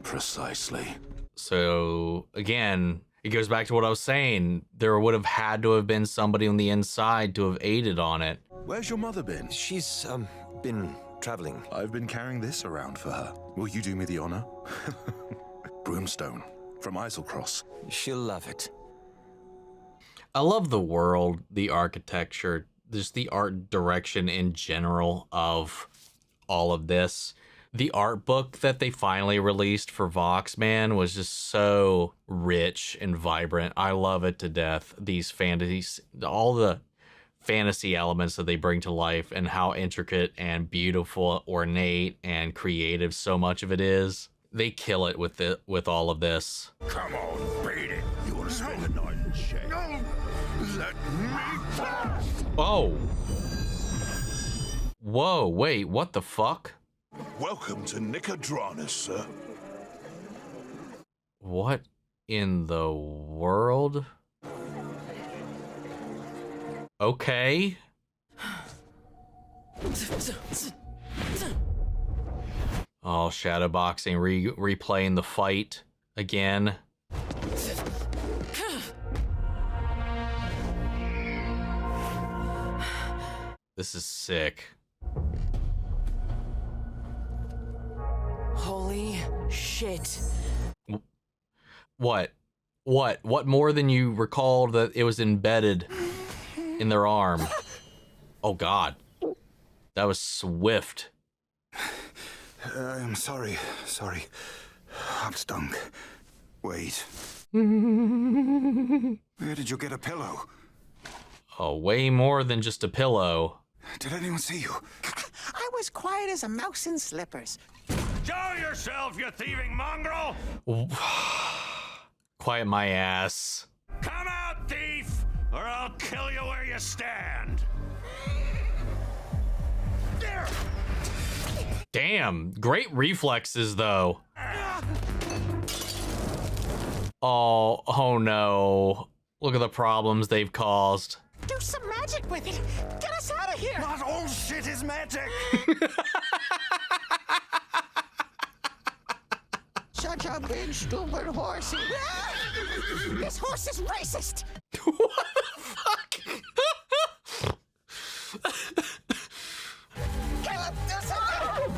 Precisely. So, again, it goes back to what I was saying. There would have had to have been somebody on the inside to have aided on it. Where's your mother been? She's, been traveling. I've been carrying this around for her. Will you do me the honor? Broomstone. From Islecross. She'll love it. I love the world, the architecture, just the art direction in general of all of this. The art book that they finally released for Vox, man, was just so rich and vibrant. I love it to death. These fantasies, all the fantasy elements that they bring to life and how intricate and beautiful, ornate, and creative so much of it is. They kill it with all of this. Come on, beat it. You want to spend the night in shame? No, let me pass. Oh. Whoa, wait, what the fuck? Welcome to Nicodranus, sir. What in the world? Okay. Oh, shadowboxing, replaying the fight again. This is sick. Holy shit. What? What more than you recalled that it was embedded in their arm? Oh, God. That was swift. I'm sorry. I'm stunk. Wait. Where did you get a pillow? Oh, way more than just a pillow. Did anyone see you? I was quiet as a mouse in slippers. Show yourself, you thieving mongrel! Quiet my ass. Come out, thief, or I'll kill you where you stand. There. Damn, great reflexes though. Oh no. Look at the problems they've caused. Do some magic with it. Get us out of here. Not all shit is magic. Such a big, stupid horsey. This horse is racist. What the fuck? Caleb, do something.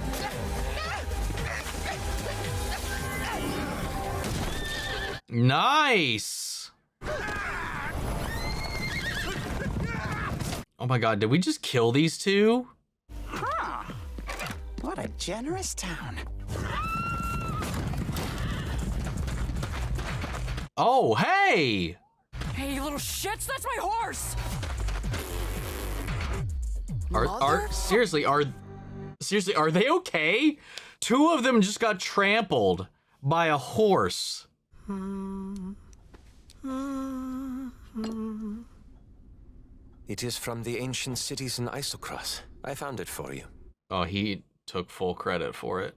Nice. Oh my God, did we just kill these two? Huh. What a generous town. Oh, hey! Hey, you little shits, that's my horse! Seriously, are they okay? Two of them just got trampled by a horse. It is from the ancient cities in Isocross. I found it for you. Oh, he took full credit for it.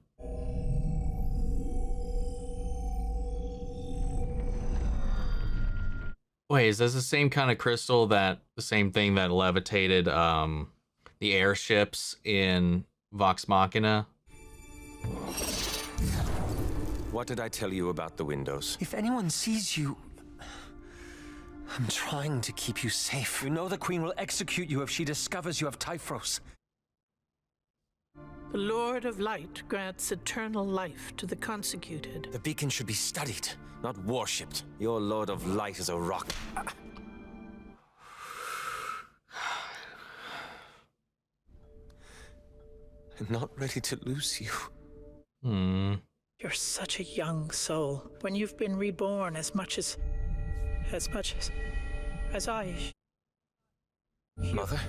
Wait, is this the same kind of crystal the same thing that levitated the airships in Vox Machina? What did I tell you about the windows? If anyone sees you... I'm trying to keep you safe. You know the Queen will execute you if she discovers you have Typhros. The Lord of Light grants eternal life to the consecuted. The beacon should be studied, not worshipped. Your Lord of Light is a rock. I'm not ready to lose you. You're such a young soul. When you've been reborn as much as I. Mother?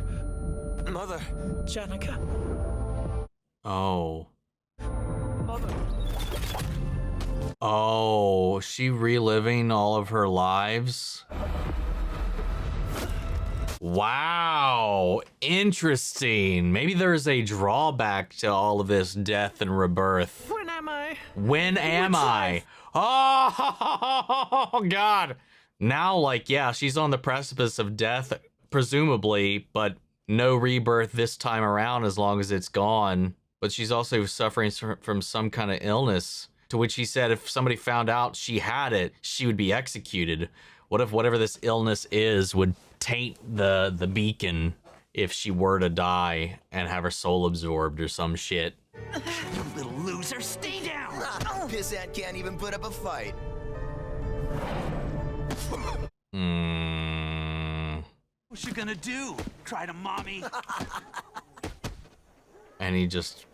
Mother! Janica. Oh. Mother. Oh, she reliving all of her lives? Wow, interesting. Maybe there's a drawback to all of this death and rebirth. When am I? When am I? Oh, God. Now, like, yeah, she's on the precipice of death, presumably, but no rebirth this time around as long as it's gone. But she's also suffering from some kind of illness, to which he said if somebody found out she had it, she would be executed. What if whatever this illness is would taint the beacon if she were to die and have her soul absorbed or some shit? You little loser, stay down! Pissant can't even put up a fight. What you gonna do? Cry to mommy? And he just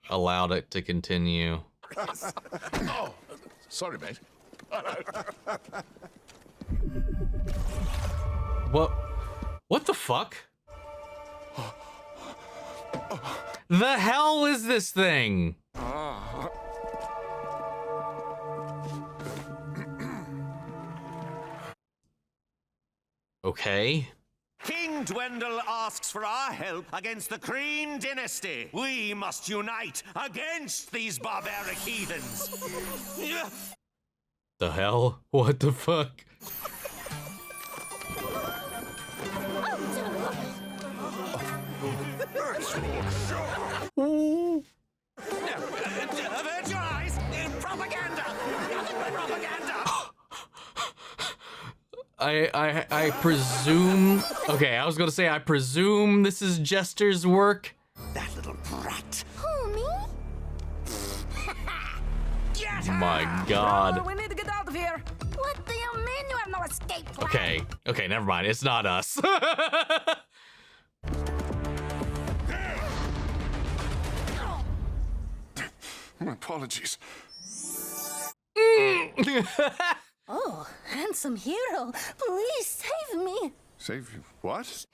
allowed it to continue. Oh, sorry, mate. What the fuck? The hell is this thing? Okay. King Dwendal asks for our help against the Kreen dynasty. We must unite against these barbaric heathens. The hell? What the fuck? Avert your eyes! Propaganda! Nothing but propaganda! I presume... Okay, I was gonna say I presume this is Jester's work. That little brat. Who, me? My God. We need to get out of here. What do you mean you have no escape plan? Okay, never mind. It's not us. My apologies. Oh, handsome hero, please save me. Save you? What?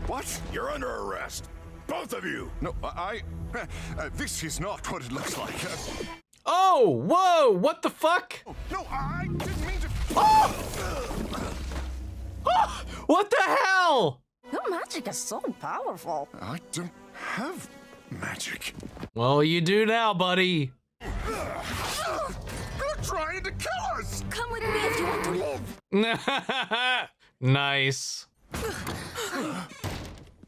What? You're under arrest. Both of you. No, this is not what it looks like. Oh, whoa, what the fuck? No, I didn't mean to. Oh! Oh, what the hell? Your magic is so powerful. I don't have magic. Well, you do now, buddy. You're trying to kill us! Come with me if you want to live. Nice. Do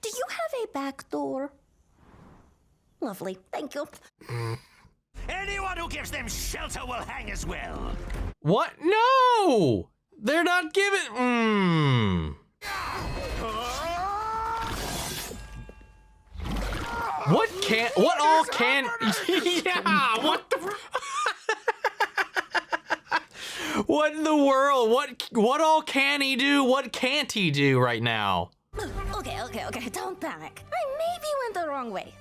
you have a back door? Lovely, thank you. Anyone who gives them shelter will hang as well. What? No! They're not giving... What all can... Yeah, what the... What in the world? What all can he do? What can't he do right now? Okay, don't panic. I maybe went the wrong way.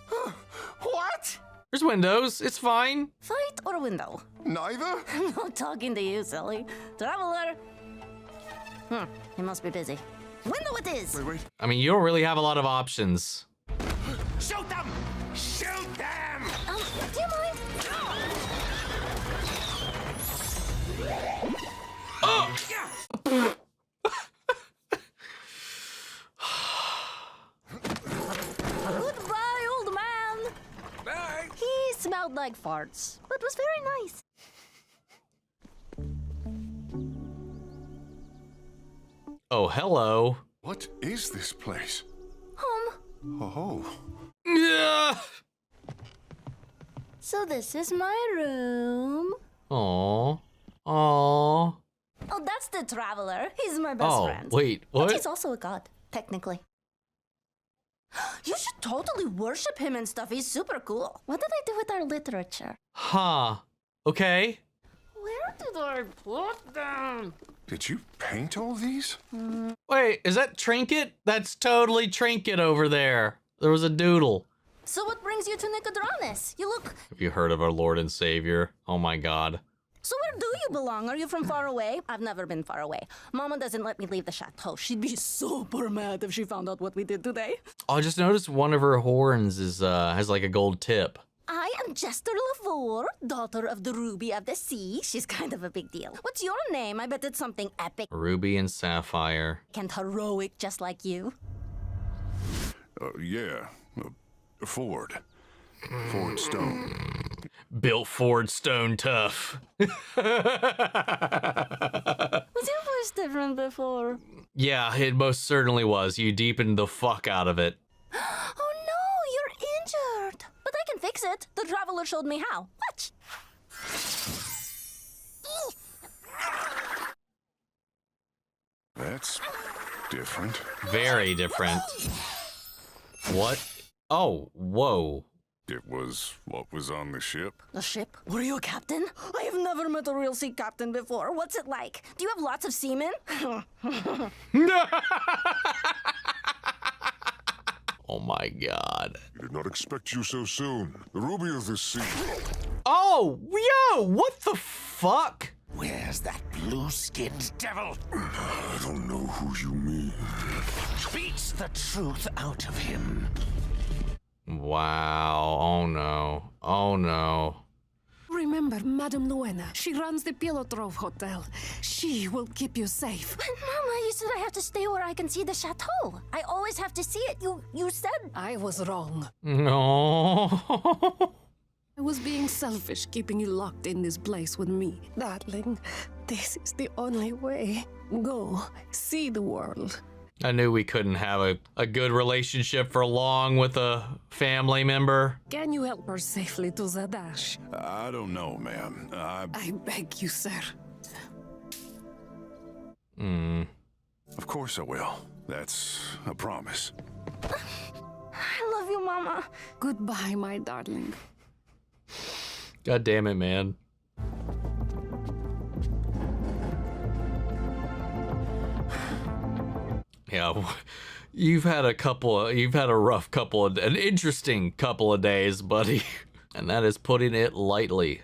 What? There's windows. It's fine. Fight or window? Neither? I'm not talking to you, silly. Traveler. He must be busy. Window it is. Wait. I mean, you don't really have a lot of options. Shoot them! Shoot them! Do you mind? Oh! Goodbye, old man. Bye. He smelled like farts, but was very nice. Oh, hello. What is this place? Home. Oh. Yeah. So this is my room. Aww. Oh, that's the traveler. He's my best friend. Wait, what? But he's also a god, technically. You should totally worship him and stuff. He's super cool. What did I do with our literature? Huh. Okay. Where did I put them? Did you paint all these? Wait, is that Trinket? That's totally Trinket over there. There was a doodle. So what brings you to Nicodranus? You look... Have you heard of our Lord and Savior? Oh my God. So where do you belong? Are you from far away? I've never been far away. Mama doesn't let me leave the chateau. She'd be super mad if she found out what we did today. Oh, I just noticed one of her horns is has like a gold tip. I am Jester Lavore, daughter of the Ruby of the Sea. She's kind of a big deal. What's your name? I bet it's something epic Ruby and Sapphire. and heroic, just like you. Yeah. Ford. Ford Stone. Built Ford Stone tough. Was your voice different before? Yeah, it most certainly was. You deepened the fuck out of it. Oh no, you're injured. But I can fix it. The Traveler showed me how. Watch. That's different. Very different. What? Oh, whoa. It was what was on the ship. The ship? Were you a captain? I have never met a real sea captain before. What's it like? Do you have lots of seamen? Oh my God. I did not expect you so soon. The Ruby of the Sea. Oh, yo, what the fuck? Where's that blue-skinned devil? I don't know who you mean. Beats the truth out of him. Wow. Oh no. Oh no. Remember, Madame Luena. She runs the Pilotrov Hotel. She will keep you safe. But Mama, you said I have to stay where I can see the chateau. I always have to see it. You said... I was wrong. No. I was being selfish, keeping you locked in this place with me. Darling, this is the only way. Go, see the world. I knew we couldn't have a good relationship for long with a family member. Can you help her safely to Zadash? I don't know, ma'am. I beg you, sir. Of course I will. That's a promise. I love you, Mama. Goodbye, my darling. God damn it, man. Yeah, you've had a rough an interesting couple of days, buddy. And that is putting it lightly.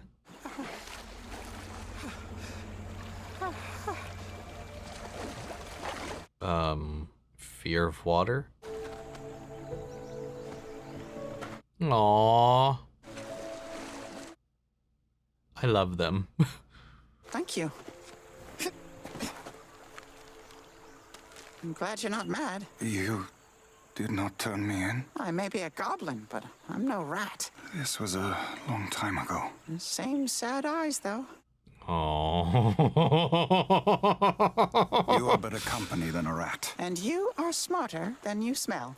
Fear of water? Aww. I love them. Thank you. I'm glad you're not mad. You did not turn me in? I may be a goblin, but I'm no rat. This was a long time ago. Same sad eyes, though. Oh. You are better company than a rat. And you are smarter than you smell.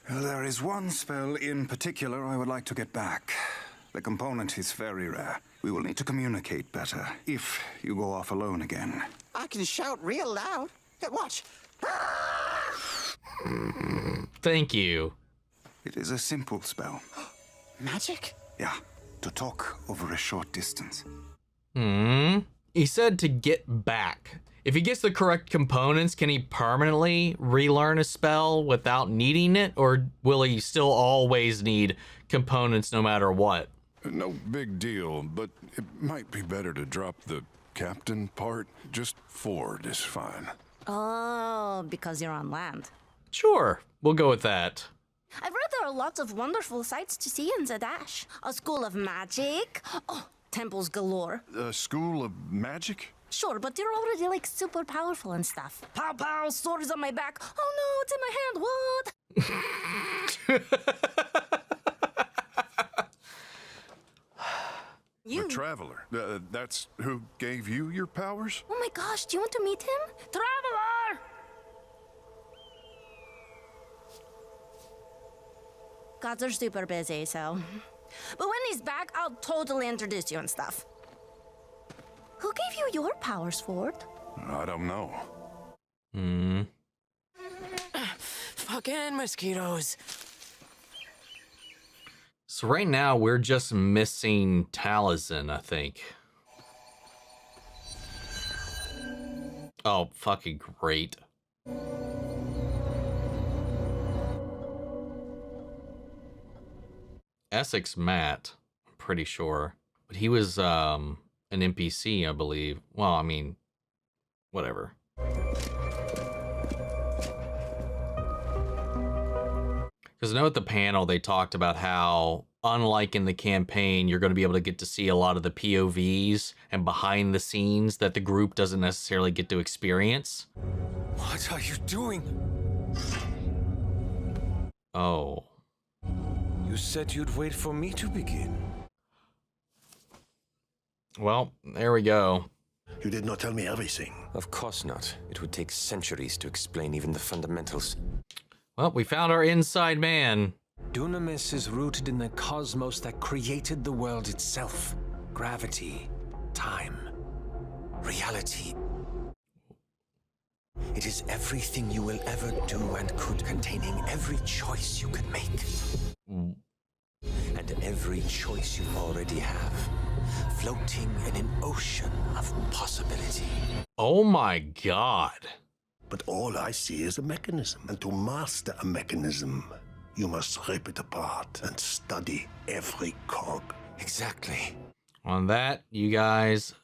There is one spell in particular I would like to get back. The component is very rare. We will need to communicate better if you go off alone again. I can shout real loud. Hey, watch. Thank you. It is a simple spell. Magic? Yeah, to talk over a short distance. He said to get back. If he gets the correct components, can he permanently relearn a spell without needing it? Or will he still always need components no matter what? No big deal, but it might be better to drop the captain part. Just Ford is fine. Oh, because you're on land. Sure, we'll go with that. I've read there are lots of wonderful sights to see in Zadash. A school of magic. Oh, temples galore. A school of magic? Sure, but you're already like super powerful and stuff. Pow pow, swords on my back. Oh no, it's in my hand. What? The Traveler. That's who gave you your powers? Oh my gosh, do you want to meet him? Traveler! Gods are super busy, so... But when he's back, I'll totally introduce you and stuff. Who gave you your powers, Ford? I don't know. Fucking mosquitoes. So right now we're just missing Taliesin, I think. Oh, fucking great. Essex Matt, I'm pretty sure. But he was an NPC, I believe. Well, I mean, whatever. Because I know at the panel they talked about how, unlike in the campaign, you're going to be able to get to see a lot of the POVs and behind the scenes that the group doesn't necessarily get to experience. What are you doing? Oh. You said you'd wait for me to begin. Well, there we go. You did not tell me everything. Of course not. It would take centuries to explain even the fundamentals. Well, we found our inside man. Dunamis is rooted in the cosmos that created the world itself. Gravity, time, reality. It is everything you will ever do and could, containing every choice you could make. And every choice you already have, floating in an ocean of possibility. Oh my god. But all I see is a mechanism, and to master a mechanism, you must rip it apart and study every cog. Exactly. On that, you guys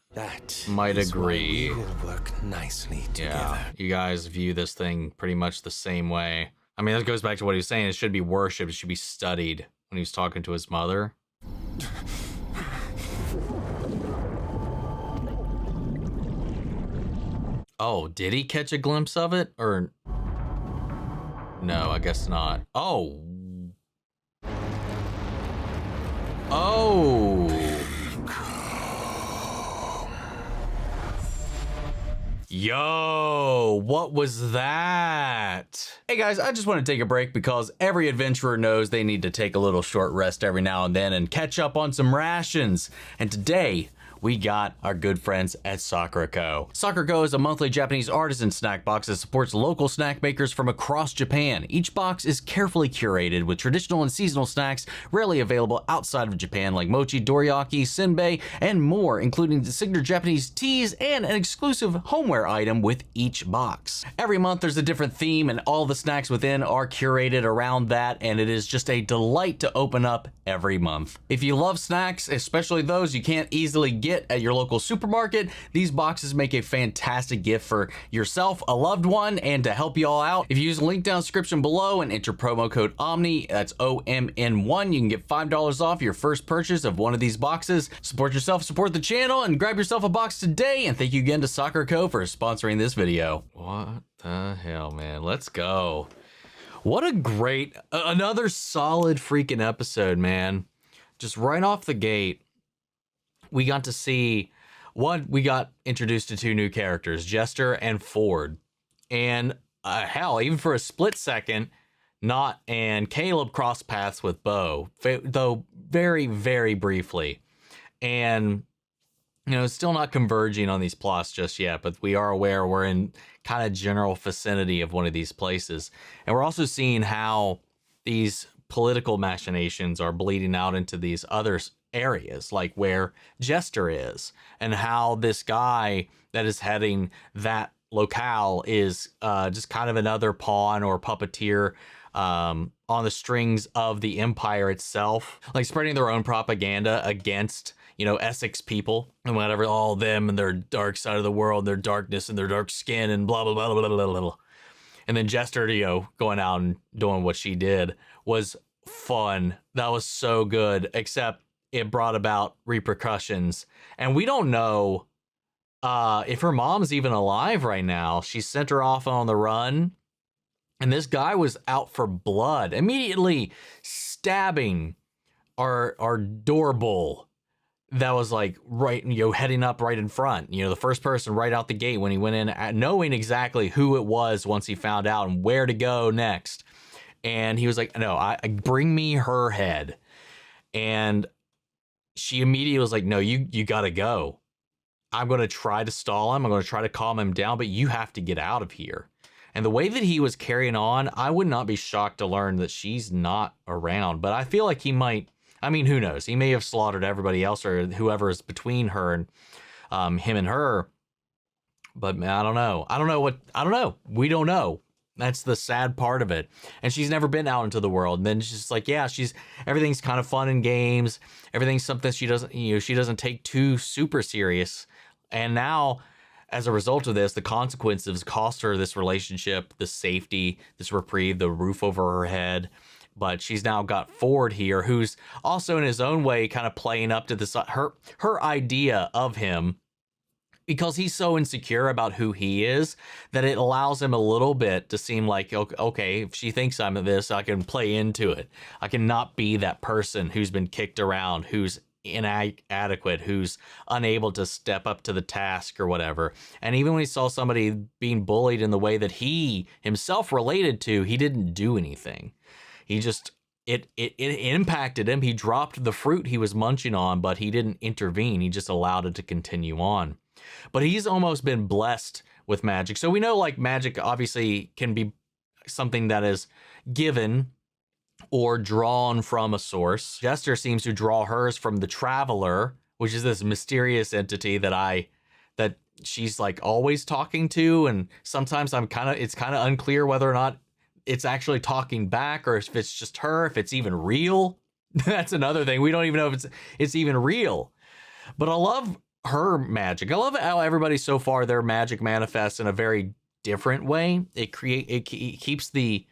might agree. We will work nicely together. Yeah, you guys view this thing pretty much the same way. I mean, that goes back to what he was saying. It should be worshipped. It should be studied when he was talking to his mother. Oh, did he catch a glimpse of it? Or... No, I guess not. Oh. Oh. Yo, what was that? Hey guys, I just want to take a break because every adventurer knows they need to take a little short rest every now and then and catch up on some rations. And today, we got our good friends at Sakura Co. Sakura Co is a monthly Japanese artisan snack box that supports local snack makers from across Japan. Each box is carefully curated with traditional and seasonal snacks rarely available outside of Japan like mochi, dorayaki, senbei, and more, including the signature Japanese teas and an exclusive homeware item with each box. Every month there's a different theme and all the snacks within are curated around that, and it is just a delight to open up every month. If you love snacks, especially those you can't easily get at your local supermarket, these boxes make a fantastic gift for yourself, a loved one, and to help you all out. If you use the link down in the description below and enter promo code OMNI, that's OMN1, you can get $5 off your first purchase of one of these boxes. Support yourself, support the channel, and grab yourself a box today. And thank you again to Sakura Co for sponsoring this video. What the hell, man? Let's go. What a great, another solid freaking episode, man. Just right off the gate, we got to see we got introduced to two new characters, Jester and Ford. And hell, even for a split second, Nott and Caleb crossed paths with Bo, though very, very briefly. And, you know, it's still not converging on these plots just yet, but we are aware we're in kind of general vicinity of one of these places. And we're also seeing how these political machinations are bleeding out into these other areas, like where Jester is, and how this guy that is heading that locale is just kind of another pawn or puppeteer on the strings of the Empire itself, like spreading their own propaganda against, you know, Essex people and whatever, all them and their dark side of the world, their darkness and their dark skin and blah, blah, blah, blah, blah, blah, blah. And then Jester, you know, going out and doing what she did was fun. That was so good, except it brought about repercussions. And we don't know if her mom's even alive right now. She sent her off on the run. And this guy was out for blood, immediately stabbing our Doorbell that was like right, you know, heading up right in front. You know, the first person right out the gate when he went in, knowing exactly who it was once he found out and where to go next. And he was like, no, I bring me her head. And she immediately was like, no, you gotta go. I'm going to try to stall him. I'm going to try to calm him down, but you have to get out of here. And the way that he was carrying on, I would not be shocked to learn that she's not around. But I feel like he might, I mean, who knows? He may have slaughtered everybody else or whoever is between her and him and her. But man, I don't know. I don't know. We don't know. That's the sad part of it. And she's never been out into the world. And then she's just like, yeah, everything's kind of fun and games. Everything's something she doesn't take too super serious. And now, as a result of this, the consequences cost her this relationship, this safety, this reprieve, the roof over her head. But she's now got Ford here, who's also in his own way kind of playing up to this her idea of him, because he's so insecure about who he is that it allows him a little bit to seem like, okay, if she thinks I'm this, I can play into it. I can not be that person who's been kicked around, who's inadequate, who's unable to step up to the task or whatever. And even when he saw somebody being bullied in the way that he himself related to, he didn't do anything. He just, it impacted him. He dropped the fruit he was munching on, but he didn't intervene. He just allowed it to continue on. But he's almost been blessed with magic. So we know like magic obviously can be something that is given or drawn from a source. Jester seems to draw hers from the Traveler, which is this mysterious entity that she's like always talking to. And sometimes it's kind of unclear whether or not it's actually talking back or if it's just her, if it's even real. That's another thing. We don't even know if it's even real. But I love her magic. I love how everybody so far, their magic manifests in a very different way. It keeps the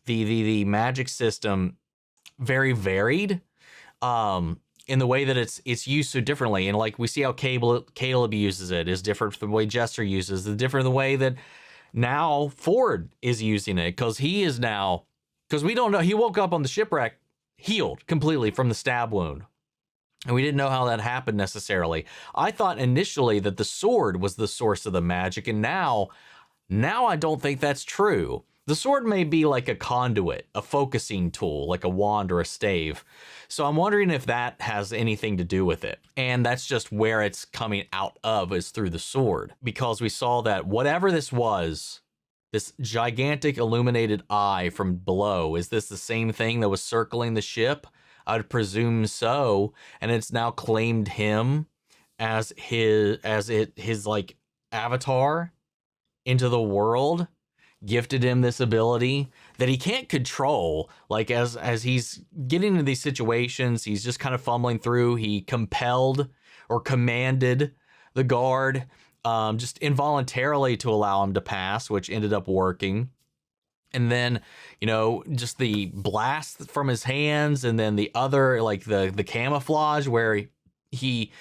magic system very varied in the way that it's used so differently. And like we see how Caleb uses it is different from the way Jester uses it, different the way that now Ford is using it, because we don't know, he woke up on the shipwreck healed completely from the stab wound. And we didn't know how that happened necessarily. I thought initially that the sword was the source of the magic, and now I don't think that's true. The sword may be like a conduit, a focusing tool, like a wand or a stave. So I'm wondering if that has anything to do with it. And that's just where it's coming out of, is through the sword. Because we saw that whatever this was, this gigantic illuminated eye from below, is this the same thing that was circling the ship? I'd presume so, and it's now claimed him as his like avatar into the world, gifted him this ability that he can't control. Like as he's getting into these situations, he's just kind of fumbling through. He compelled or commanded the guard just involuntarily to allow him to pass, which ended up working. And then, just the blast from his hands, and then the other, like the camouflage where he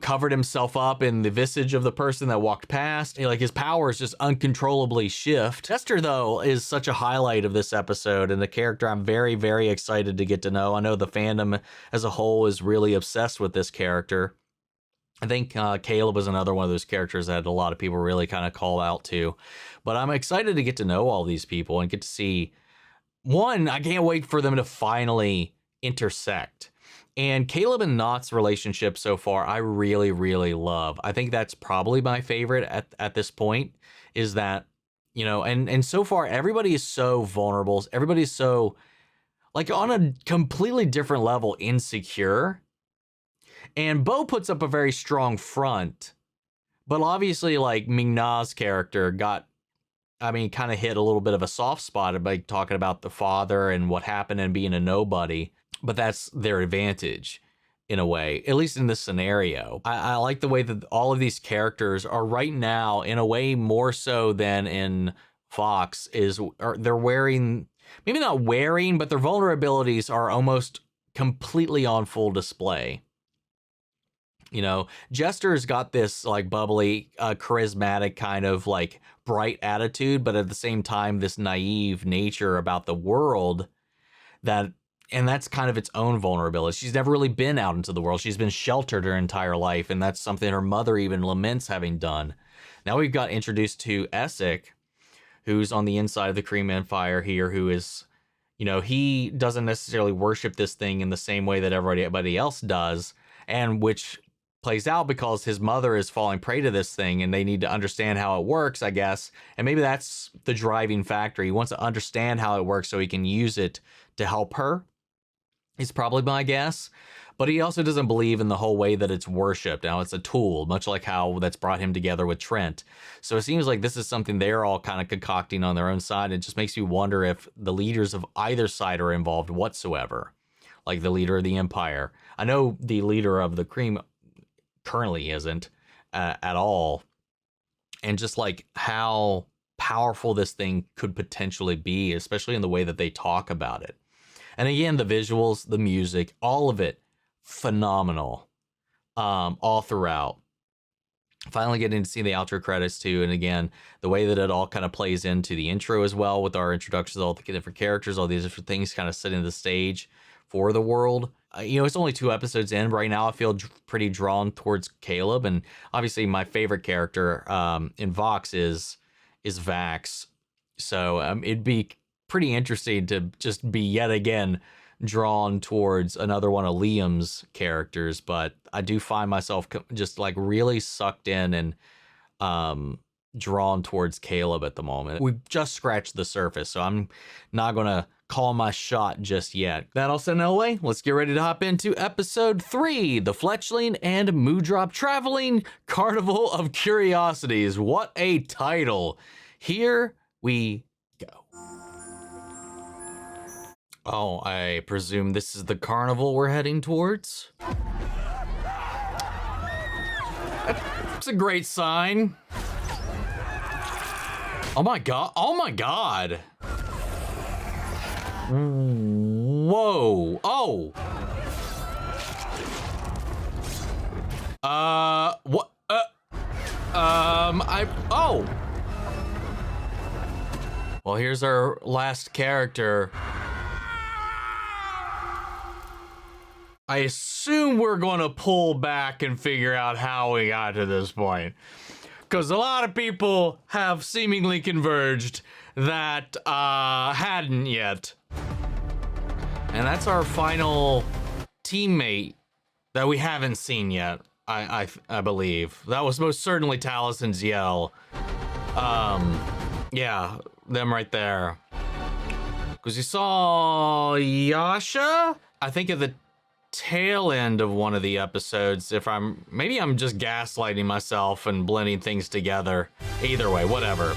covered himself up in the visage of the person that walked past. Like his powers just uncontrollably shift. Jester, though, is such a highlight of this episode and a character I'm very, very excited to get to know. I know the fandom as a whole is really obsessed with this character. I think Caleb was another one of those characters that a lot of people really kind of call out to. But I'm excited to get to know all these people and get to see, one, I can't wait for them to finally intersect. And Caleb and Knott's relationship so far, I really, really love. I think that's probably my favorite at this point, is that, and so far everybody is so vulnerable. Everybody's so, like, on a completely different level, insecure. And Bo puts up a very strong front, but obviously, like, Ming-Na's character kind of hit a little bit of a soft spot by talking about the father and what happened and being a nobody, but that's their advantage in a way, at least in this scenario. I like the way that all of these characters are right now, in a way more so than in Fox, they're wearing, maybe not wearing, but their vulnerabilities are almost completely on full display. Jester's got this like bubbly, charismatic kind of like bright attitude, but at the same time, this naive nature about the world and that's kind of its own vulnerability. She's never really been out into the world. She's been sheltered her entire life. And that's something her mother even laments having done. Now we've got introduced to Essek, who's on the inside of the Cream Empire here, who is, he doesn't necessarily worship this thing in the same way that everybody else does. And which plays out because his mother is falling prey to this thing and they need to understand how it works, I guess. And maybe that's the driving factor. He wants to understand how it works so he can use it to help her, is probably my guess. But he also doesn't believe in the whole way that it's worshipped. Now, it's a tool, much like how that's brought him together with Trent. So it seems like this is something they're all kind of concocting on their own side. It just makes me wonder if the leaders of either side are involved whatsoever, like the leader of the Empire. I know the leader of the Cream currently isn't at all. And just like how powerful this thing could potentially be, especially in the way that they talk about it. And again, the visuals, the music, all of it, phenomenal, all throughout. Finally getting to see the outro credits too, and again, the way that it all kind of plays into the intro as well, with our introductions, all the different characters, all these different things kind of setting the stage for the world. You know, it's only 2 episodes in right now. I feel pretty drawn towards Caleb, and obviously my favorite character in Vox is Vax. So it'd be pretty interesting to just be yet again drawn towards another one of Liam's characters, but I do find myself just like really sucked in and drawn towards Caleb at the moment. We've just scratched the surface, so I'm not gonna call my shot just yet. That all said, no way. Let's get ready to hop into episode 3, the Fletchling and Moodrop Traveling Carnival of Curiosities. What a title! Here we go. Oh, I presume this is the carnival we're heading towards? It's a great sign. Oh my god. Oh my god. Whoa. Oh. What? Oh. Well, here's our last character. I assume we're going to pull back and figure out how we got to this point, because a lot of people have seemingly converged that hadn't yet. And that's our final teammate that we haven't seen yet, I believe. That was most certainly Talison's yell. Yeah, them right there. Because you saw Yasha, I think, at the tail end of one of the episodes. Maybe I'm just gaslighting myself and blending things together. Either way, whatever.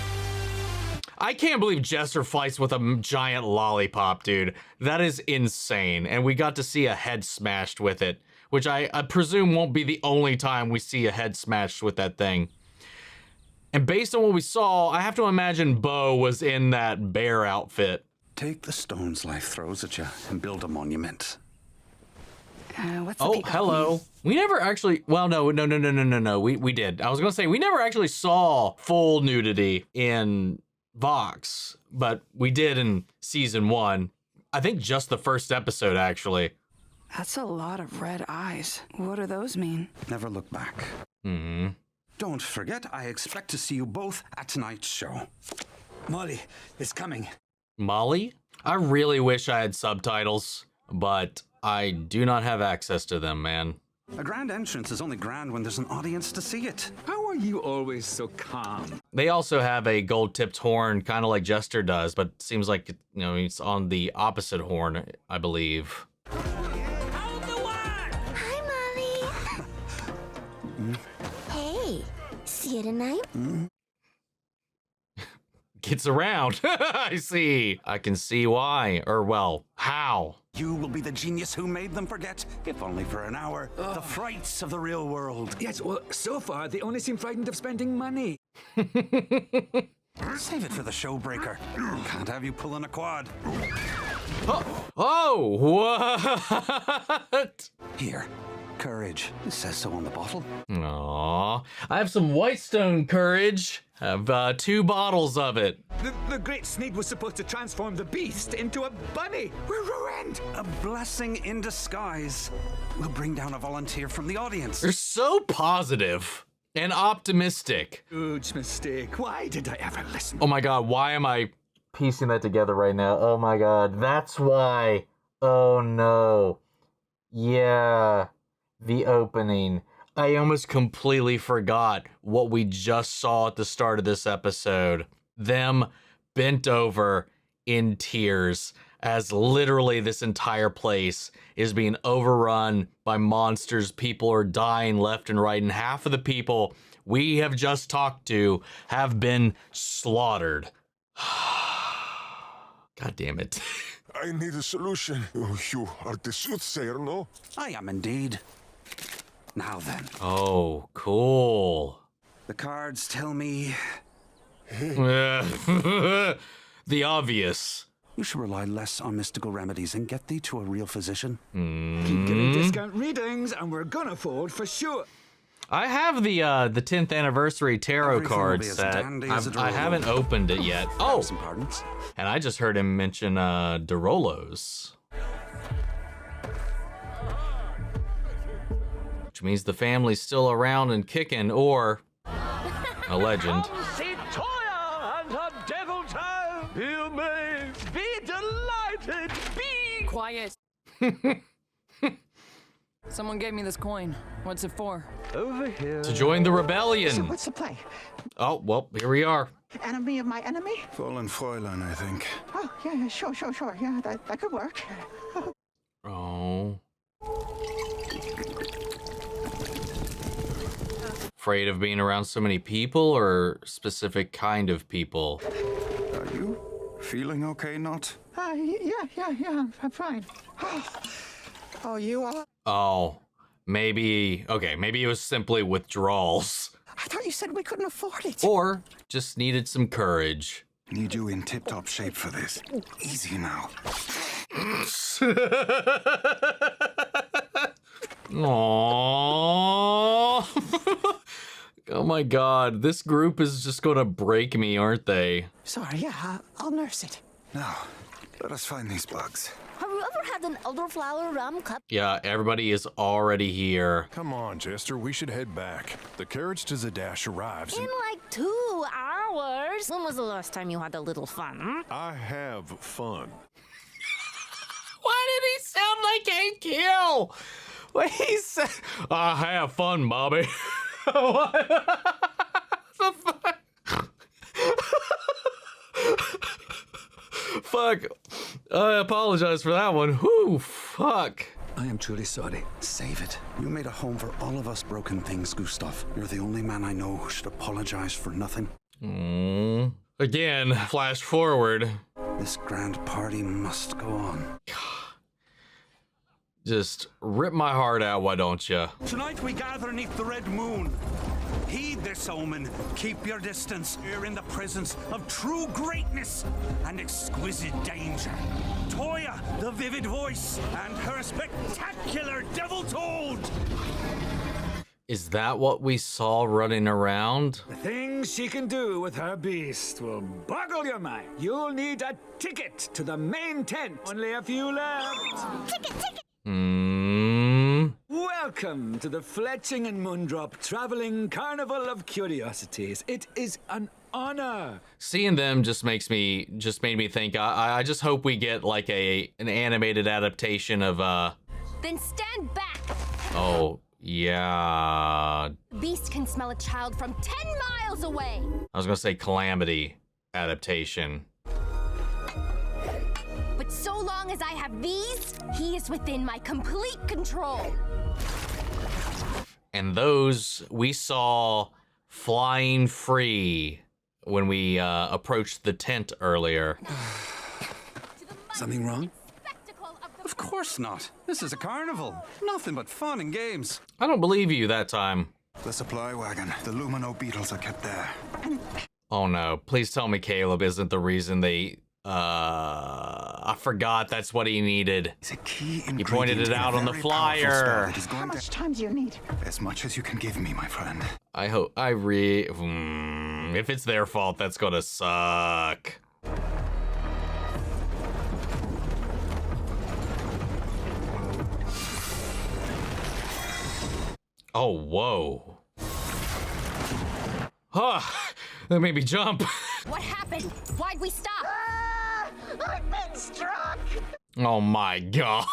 I can't believe Jester fights with a giant lollipop, dude. That is insane. And we got to see a head smashed with it, which I presume won't be the only time we see a head smashed with that thing. And based on what we saw, I have to imagine Bo was in that bear outfit. Take the stones life throws at you and build a monument. What's the Oh, hello. We never actually, well, no, we did. I was gonna say, we never actually saw full nudity in Vox, but we did in season 1. I think just the first episode, actually. That's a lot of red eyes. What do those mean? Never look back. Mm-hmm. Don't forget, I expect to see you both at tonight's show. Molly is coming. Molly? I really wish I had subtitles, but I do not have access to them, man. A grand entrance is only grand when there's an audience to see it. How are you always so calm? They also have a gold-tipped horn, kind of like Jester does, but seems like, you know, it's on the opposite horn, I believe. Hi, Molly. Hey, see you tonight? Gets around. I see. I can see why, or well, how. You will be the genius who made them forget, if only for an hour, the frights of the real world. Yes, well, so far they only seem frightened of spending money. Save it for the showbreaker. Can't have you pulling a quad. Oh, what? Here, courage. It says so on the bottle. Aww. I have some Whitestone courage. I have 2 bottles of it. The Great Sneed was supposed to transform the beast into a bunny. We're ruined. A blessing in disguise. We'll bring down a volunteer from the audience. You're so positive and optimistic. Huge mistake. Why did I ever listen? Oh my god, why am I piecing that together right now? Oh my god, that's why. Oh no. Yeah, the opening. I almost completely forgot what we just saw at the start of this episode. Them bent over in tears as literally this entire place is being overrun by monsters. People are dying left and right, and half of the people we have just talked to have been slaughtered. God damn it. I need a solution. You are the soothsayer, no? I am indeed. Now then. Oh, cool. The cards tell me... The obvious. You should rely less on mystical remedies and get thee to a real physician. Keep getting discount readings, and we're gonna fold for sure. I have the 10th anniversary tarot card set. I haven't opened it yet. Oh, and I just heard him mention Derolos, which means the family's still around and kicking, or a legend. See Toya and her devil child. You may be delighted. Be quiet. Someone gave me this coin. What's it for? Over here. To join the rebellion. So what's the play? Oh, well, here we are. Enemy of my enemy? Fallen Fräulein, I think. Oh, yeah, sure. Yeah, that could work. Oh. Afraid of being around so many people, or specific kind of people? Are you feeling okay, Not? Yeah, I'm fine. Oh, you are? Oh, maybe it was simply withdrawals. I thought you said we couldn't afford it. Or just needed some courage. Need you in tip-top shape for this. Easy now. Aww. Oh my god, this group is just gonna break me, aren't they? Sorry, yeah, I'll nurse it. Now, let us find these bugs. Have you ever had an elderflower rum cup? Yeah, everybody is already here. Come on, Jester, we should head back. The carriage to Zadash arrives In like 2 hours. When was the last time you had a little fun? Hmm? I have fun. Why did he sound like Hank Hill? What he said? I have fun, Bobby. What the fuck? Fuck. I apologize for that one. Whew, fuck. I am truly sorry. Save it. You made a home for all of us broken things, Gustav. You're the only man I know who should apologize for nothing. Again, flash forward. This grand party must go on. Just rip my heart out, why don't you? Tonight we gather beneath the red moon. Heed this omen. Keep your distance. You're in the presence of true greatness and exquisite danger. Toya, the vivid voice, and her spectacular devil toad. Is that what we saw running around? The things she can do with her beast will boggle your mind. You'll need a ticket to the main tent. Only a few left. Ticket. Welcome to the Fletching and Moondrop Traveling Carnival of Curiosities. It is an honor. Seeing them just made me think. I just hope we get like an animated adaptation of Then stand back. Oh yeah. The beast can smell a child from 10 miles away. I was gonna say Calamity adaptation. But so long as I have these, he is within my complete control. And those we saw flying free when we approached the tent earlier. Something wrong? Of course not. This is a carnival. Nothing but fun and games. I don't believe you that time. The supply wagon. The Lumino beetles are kept there. Oh no, please tell me Caleb isn't the reason they... I forgot that's what he needed. It's a key he pointed it out on the flyer. How much time do you need? As much as you can give me, my friend. I hope... if it's their fault, that's gonna suck. Oh, whoa. That made me jump. What happened? Why'd we stop? I've been struck! Oh my god.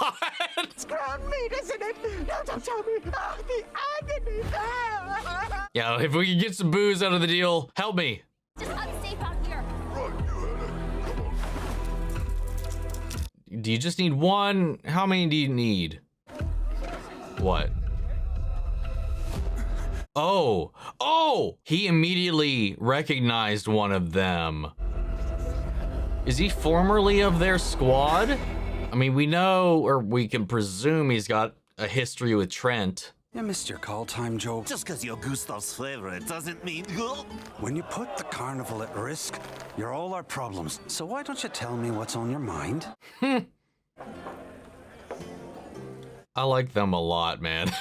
It's ground meat, isn't it? No, don't tell me. Oh, the agony! Yeah, if we can get some booze out of the deal, help me. Just unsafe out here. Do you just need one? How many do you need? What? Oh, he immediately recognized one of them. Is he formerly of their squad? I mean, we know, or we can presume he's got a history with Trent. You missed your call time, Joe. Just because you're Gustav's favorite doesn't mean... When you put the carnival at risk, you're all our problems. So why don't you tell me what's on your mind? I like them a lot, man.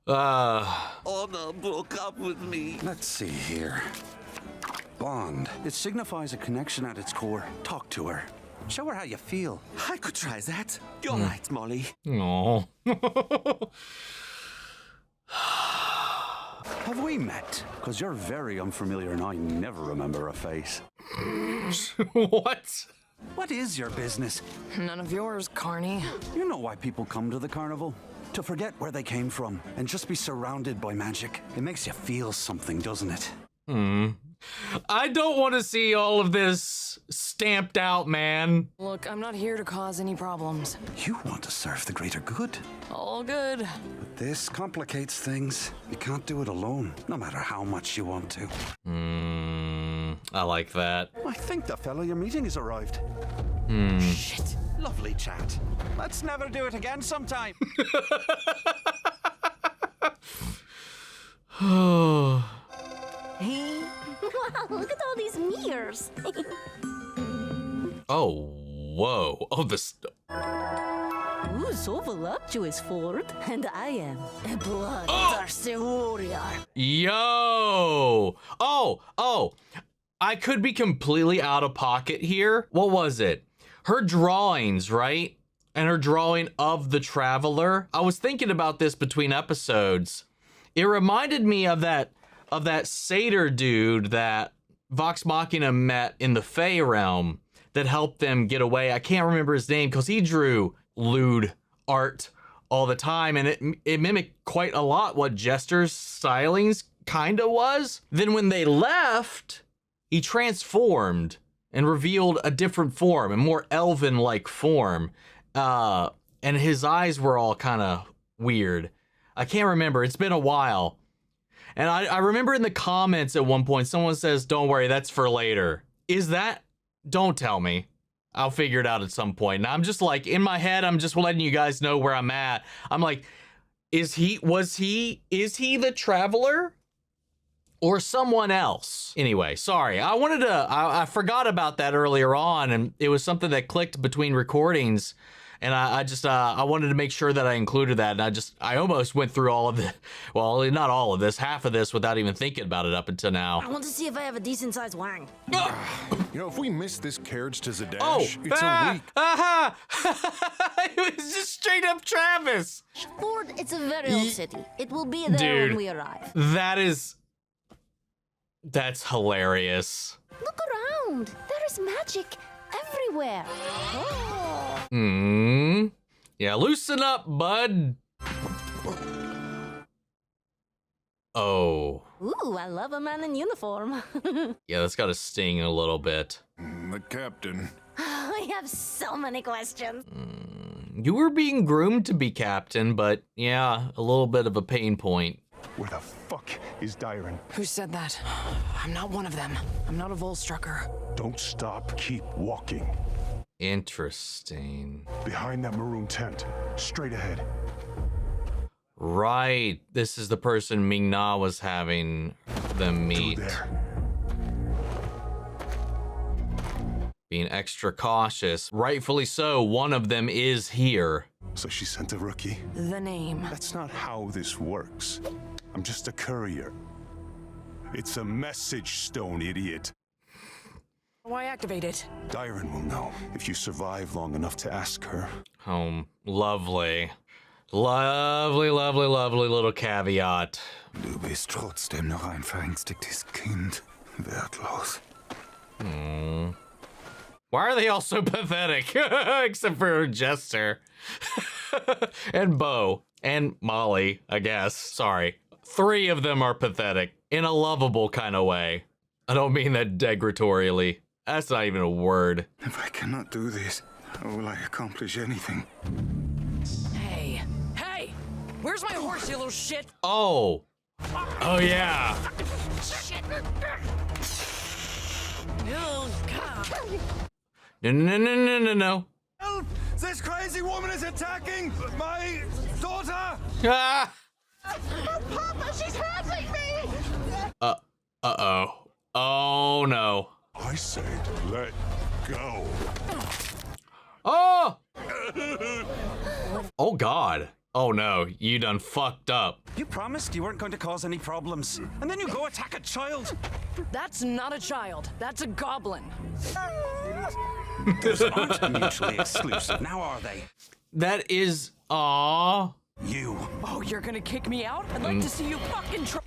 Honor broke up with me. Let's see here. Bond. It signifies a connection at its core. Talk to her. Show her how you feel. I could try that. You're right, Molly. No. Have we met? Because you're very unfamiliar and I never remember a face. What? What is your business? None of yours, Carney. You know why people come to the carnival? To forget where they came from and just be surrounded by magic. It makes you feel something, doesn't it? I don't want to see all of this stamped out, man. Look, I'm not here to cause any problems. You want to serve the greater good. All good. But this complicates things. You can't do it alone, no matter how much you want to. I like that. I think the fellow you're meeting has arrived. Shit. Lovely chat. Let's never do it again sometime. Hey. Wow, look at all these mirrors. Oh, whoa. Oh, this. Ooh, so voluptuous, Ford. And I am a bloodthirsty warrior. Yo. Oh. I could be completely out of pocket here. What was it? Her drawings, right? And her drawing of the Traveler. I was thinking about this between episodes. It reminded me of that satyr dude that Vox Machina met in the Fey realm that helped them get away. I can't remember his name because he drew lewd art all the time, and it mimicked quite a lot what Jester's stylings kind of was. Then when they left, he transformed and revealed a different form, a more elven-like form. And his eyes were all kind of weird. I can't remember. It's been a while. And I remember in the comments at one point, someone says, don't worry, that's for later. Is that? Don't tell me. I'll figure it out at some point. And I'm just like, in my head, I'm just letting you guys know where I'm at. I'm like, is he the Traveler? Or someone else? Anyway, sorry. I forgot about that earlier on, and it was something that clicked between recordings. And I wanted to make sure that I included that. And I almost went through all of it. Well, not all of this, half of this without even thinking about it up until now. I want to see if I have a decent sized wang. You know, if we miss this carriage to Zadash, it's a week. It was just straight up Travis. Ford, it's a very old city. It will be there when we arrive. That's hilarious. Look around. There is magic everywhere. Yeah, loosen up, bud. Oh. Ooh, I love a man in uniform. Yeah, that's got to sting a little bit. The captain. I have so many questions. You were being groomed to be captain, but yeah, a little bit of a pain point. Where the fuck is Dyron? Who said that? I'm not one of them. I'm not a Volstrucker. Don't stop. Keep walking. Interesting. Behind that maroon tent. Straight ahead. Right. This is the person Ming Na was having them meet. Through there. Being extra cautious. Rightfully so. One of them is here. So she sent a rookie? The name. That's not how this works. I'm just a courier. It's a message stone, idiot. Why activate it? Dyron will know if you survive long enough to ask her. Oh, lovely. Lovely, lovely, lovely little caveat. Du bist trotzdem noch ein verängstigtes Kind. Wertlos. Why are they all so pathetic? Except for Jester. And Bo. And Molly, I guess. Sorry. 3 of them are pathetic. In a lovable kind of way. I don't mean that derogatorily. That's not even a word. If I cannot do this, how will I accomplish anything? Hey, hey! Where's my horse, you little shit? Oh. Oh, yeah. Shit! Oh, God. No. Help! This crazy woman is attacking my daughter! Ah! Papa, she's hurting me! Uh-oh. Oh, no. I say, let go. Oh! Oh, God. Oh, no. You done fucked up. You promised you weren't going to cause any problems, and then you go attack a child. That's not a child. That's a goblin. Those aren't mutually exclusive, now are they? That is... Aww. You. Oh, you're gonna kick me out? I'd like to see you fucking try.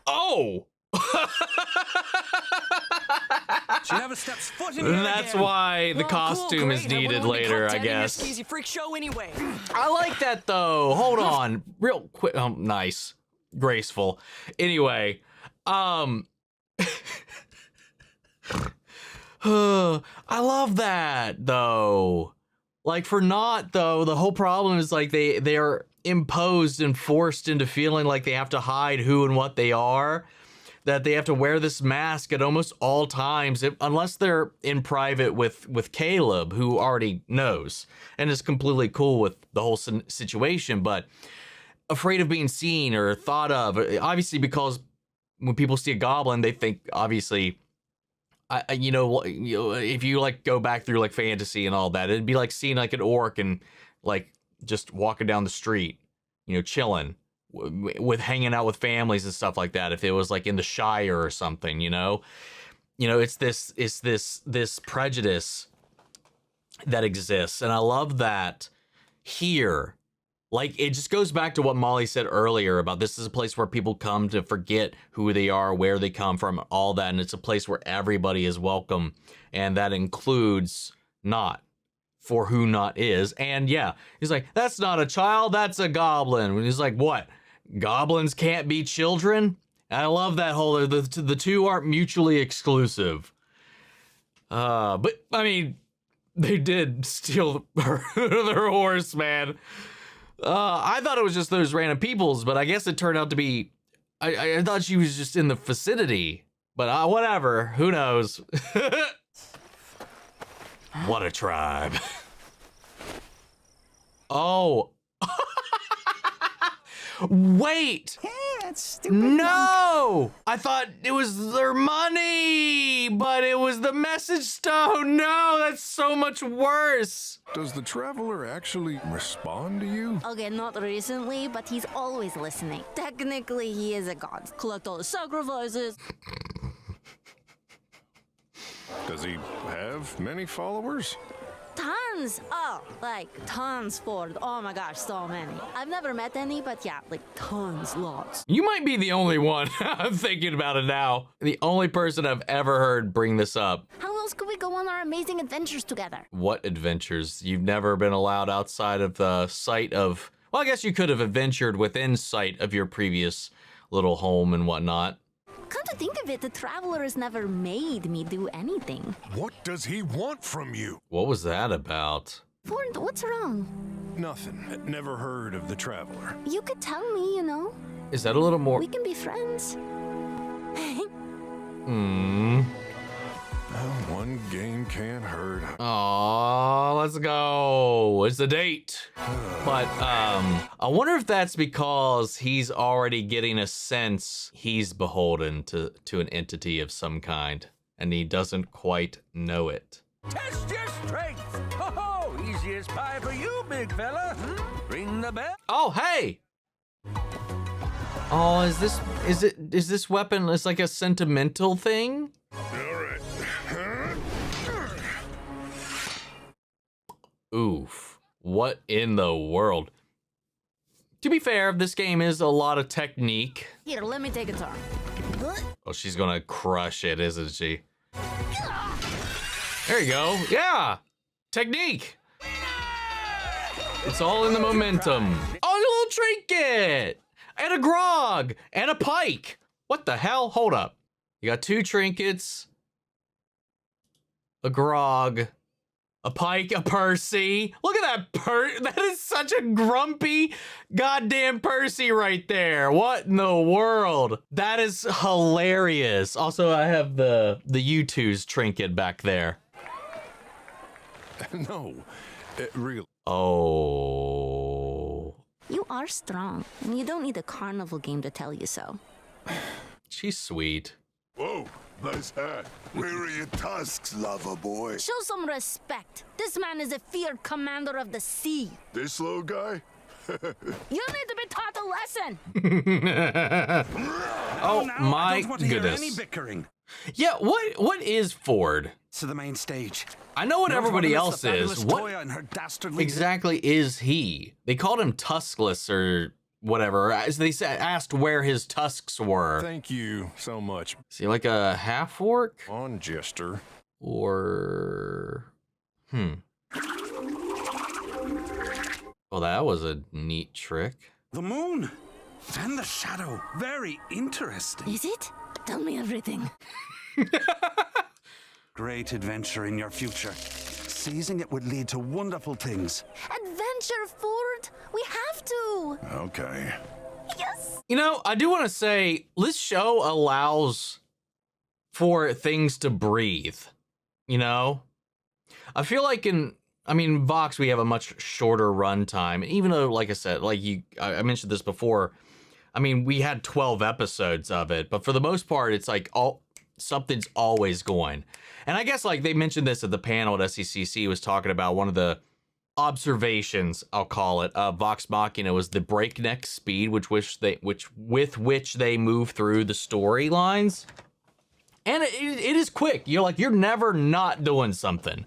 Oh! She never steps foot in here That's again. why the costume is needed later, I guess. Skeezy freak show anyway. I like that though. Hold on, real quick. Nice, graceful. Anyway, I love that though. Like for Not though, the whole problem is like they are imposed and forced into feeling like they have to hide who and what they are. That they have to wear this mask at almost all times, unless they're in private with Caleb, who already knows and is completely cool with the whole situation, but afraid of being seen or thought of. Obviously, because when people see a goblin, they think, obviously, you know, if you like go back through like fantasy and all that, it'd be like seeing like an orc and like just walking down the street, you know, chilling. With hanging out with families and stuff like that, if it was like in the Shire or something, you know, it's this prejudice that exists, and I love that here. Like it just goes back to what Molly said earlier about this is a place where people come to forget who they are, where they come from, all that, and it's a place where everybody is welcome, and that includes Not. For who Not is. And yeah, he's like, that's not a child, that's a goblin. And he's like, what? Goblins can't be children? And I love that whole, the two aren't mutually exclusive. But I mean, they did steal their horse, man. I thought it was just those random peoples, but I guess it turned out to be, I thought she was just in the vicinity. But whatever, who knows? What a tribe. Oh. Wait. Yeah, that's stupid. No. I thought it was their money, but it was the message stone. No, that's so much worse. Does the traveler actually respond to you? Okay, not recently, but he's always listening. Technically, he is a god. Collect all the sacrifices. Does he have many followers? Tons! Oh, like tons, Ford. Oh my gosh, so many. I've never met any, but yeah, like tons, lots. You might be the only one. I'm thinking about it now. The only person I've ever heard bring this up. How else could we go on our amazing adventures together? What adventures? You've never been allowed outside of the sight of... Well, I guess you could have adventured within sight of your previous little home and whatnot. Come to think of it, the traveler has never made me do anything. What does he want from you? What was that about? Ford, what's wrong? Nothing. Never heard of the traveler. You could tell me, you know. Is that a little more... We can be friends. Well, one game can't hurt. Aw, let's go. It's a date. But I wonder if that's because he's already getting a sense he's beholden to an entity of some kind, and he doesn't quite know it. Test your strength. Oh, easy as pie for you, big fella. Ring the bell. Oh, hey. Oh, is this weapon? It's like a sentimental thing. All right. Oof. What in the world? To be fair, this game is a lot of technique. Here, let me take a turn. Oh, she's gonna crush it, isn't she? There you go. Yeah. Technique. It's all in the momentum. Oh, a little trinket! And a grog! And a pike! What the hell? Hold up. You got 2 trinkets, a grog, a pike, a Percy. Look at that that is such a grumpy goddamn Percy right there. What in the world? That is hilarious. Also, I have the U2's trinket back there. No, it really. Oh. You are strong, and you don't need a carnival game to tell you so. She's sweet. Whoa, nice hat. Where are your tusks, lover boy? Show some respect. This man is a feared commander of the sea. This little guy? You need to be taught a lesson. Oh now, my I don't want to hear goodness. any bickering. Yeah, what is Ford? To the main stage. I know what You don't everybody wanna else miss the is. fabulous What Toya and her dastardly exactly is he? They called him Tuskless or whatever. As they asked where his tusks were. Thank you so much. Is he like a half orc? On Jester. Or Well, that was a neat trick. The moon and the shadow. Very interesting. Is it? Tell me everything. Great adventure in your future. Seizing it would lead to wonderful things. Adventure, Ford. We have to. Okay. Yes. You know, I do want to say this show allows for things to breathe. You know, I feel like Vox, we have a much shorter run time. Even though, like I said, I mentioned this before. I mean, we had 12 episodes of it, but for the most part, it's like something's always going. And I guess like they mentioned this at the panel at SECC was talking about one of the observations, I'll call it, Vox Machina was the breakneck speed with which they move through the storylines. And it is quick. You're never not doing something.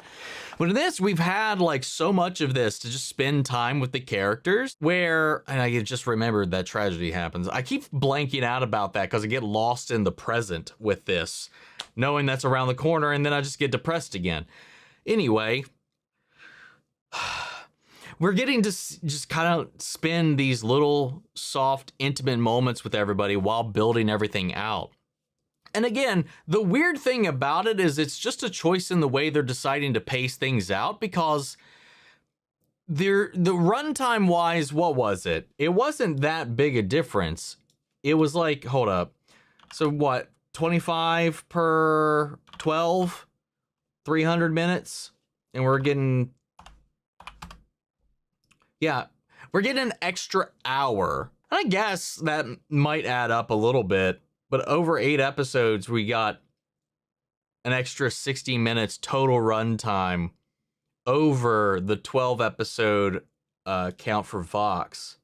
But in this, we've had like so much of this to just spend time with the characters and I just remembered that tragedy happens. I keep blanking out about that because I get lost in the present with this, knowing that's around the corner, and then I just get depressed again. Anyway, we're getting to just kind of spend these little soft, intimate moments with everybody while building everything out. And again, the weird thing about it is it's just a choice in the way they're deciding to pace things out, because the runtime wise, what was it? It wasn't that big a difference. It was like, hold up. So what, 25 per 12? 300 minutes? And we're getting an extra hour. I guess that might add up a little bit. But over 8 episodes, we got an extra 60 minutes total runtime over the 12 episode count for Vox.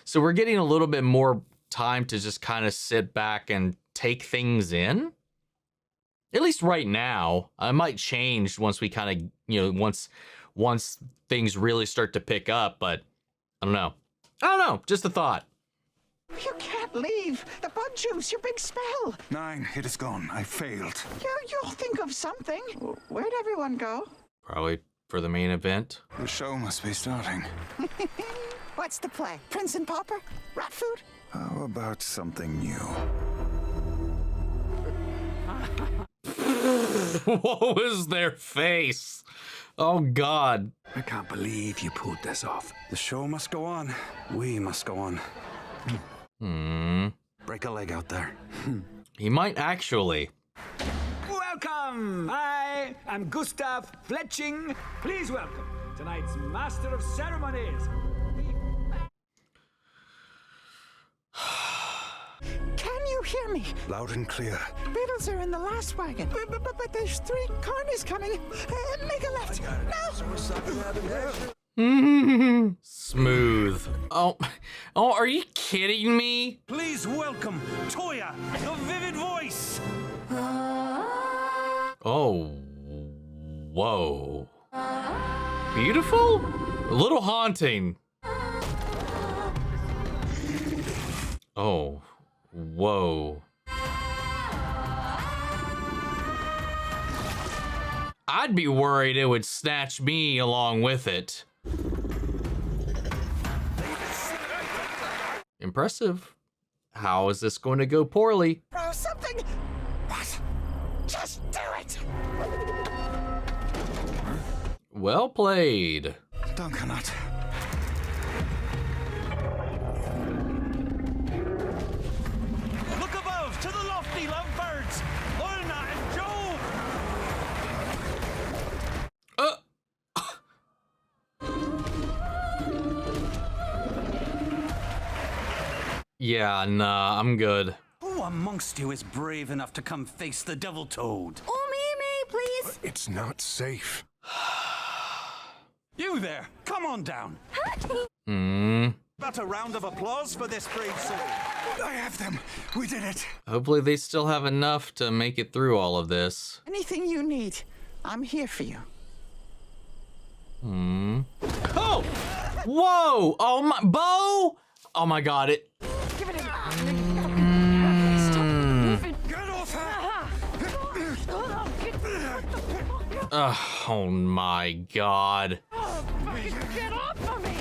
So we're getting a little bit more time to just kind of sit back and take things in. At least right now. I might change once we kind of, once things really start to pick up, but I don't know. Just a thought. You can't leave. The bug juice, your big spell. Nein, it is gone. I failed. You'll think of something. Where'd everyone go? Probably for the main event. The show must be starting. What's the play? Prince and Pauper? Rat food? How about something new? What was their face? Oh, God. I can't believe you pulled this off. The show must go on. We must go on. Break a leg out there. He might actually. Welcome! I am Gustav Fletching. Please welcome tonight's Master of Ceremonies. Can you hear me? Loud and clear. Beetles are in the last wagon. But there's 3 carnies coming. Make a left. No! Smooth. Oh, are you kidding me? Please welcome Toya, the vivid voice. Oh, whoa. Beautiful? A little haunting. Oh, whoa. I'd be worried it would snatch me along with it. Impressive. How is this going to go poorly? Throw something! What? Just do it! Well played. Duncanut. Look above, to the lofty lovebirds! Lorna and Jove! Yeah, nah, I'm good. Who amongst you is brave enough to come face the devil toad? Oh, me, please. It's not safe. You there, come on down. But a round of applause for this brave soul. I have them. We did it. Hopefully they still have enough to make it through all of this. Anything you need, I'm here for you. Oh! Whoa! Oh my, Bo! Oh my God, it. Give it Get off her! Oh my God. Get off of me!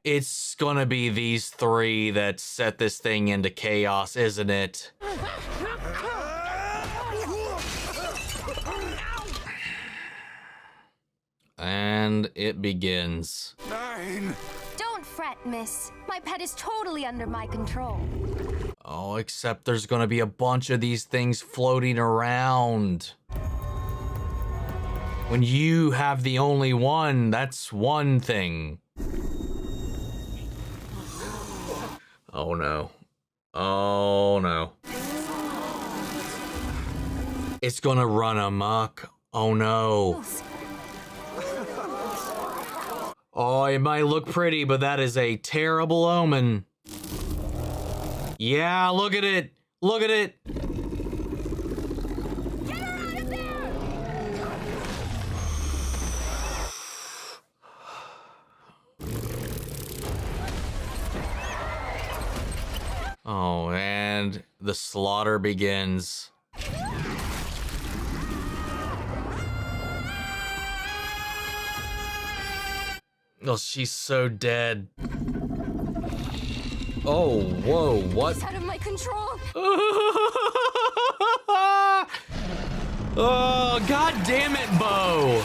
It's gonna be these three that set this thing into chaos, isn't it? And it begins. Nein! Don't fret, miss. My pet is totally under my control. Oh, except there's gonna be a bunch of these things floating around. When you have the only one, that's one thing. Oh no. Oh no. It's gonna run amok. Oh no. Oh, it might look pretty, but that is a terrible omen. Yeah, look at it. Look at it. Get her out of there! Oh, and the slaughter begins. Oh, she's so dead. Oh, whoa, what? It's out of my control. Oh, God damn it, Bo.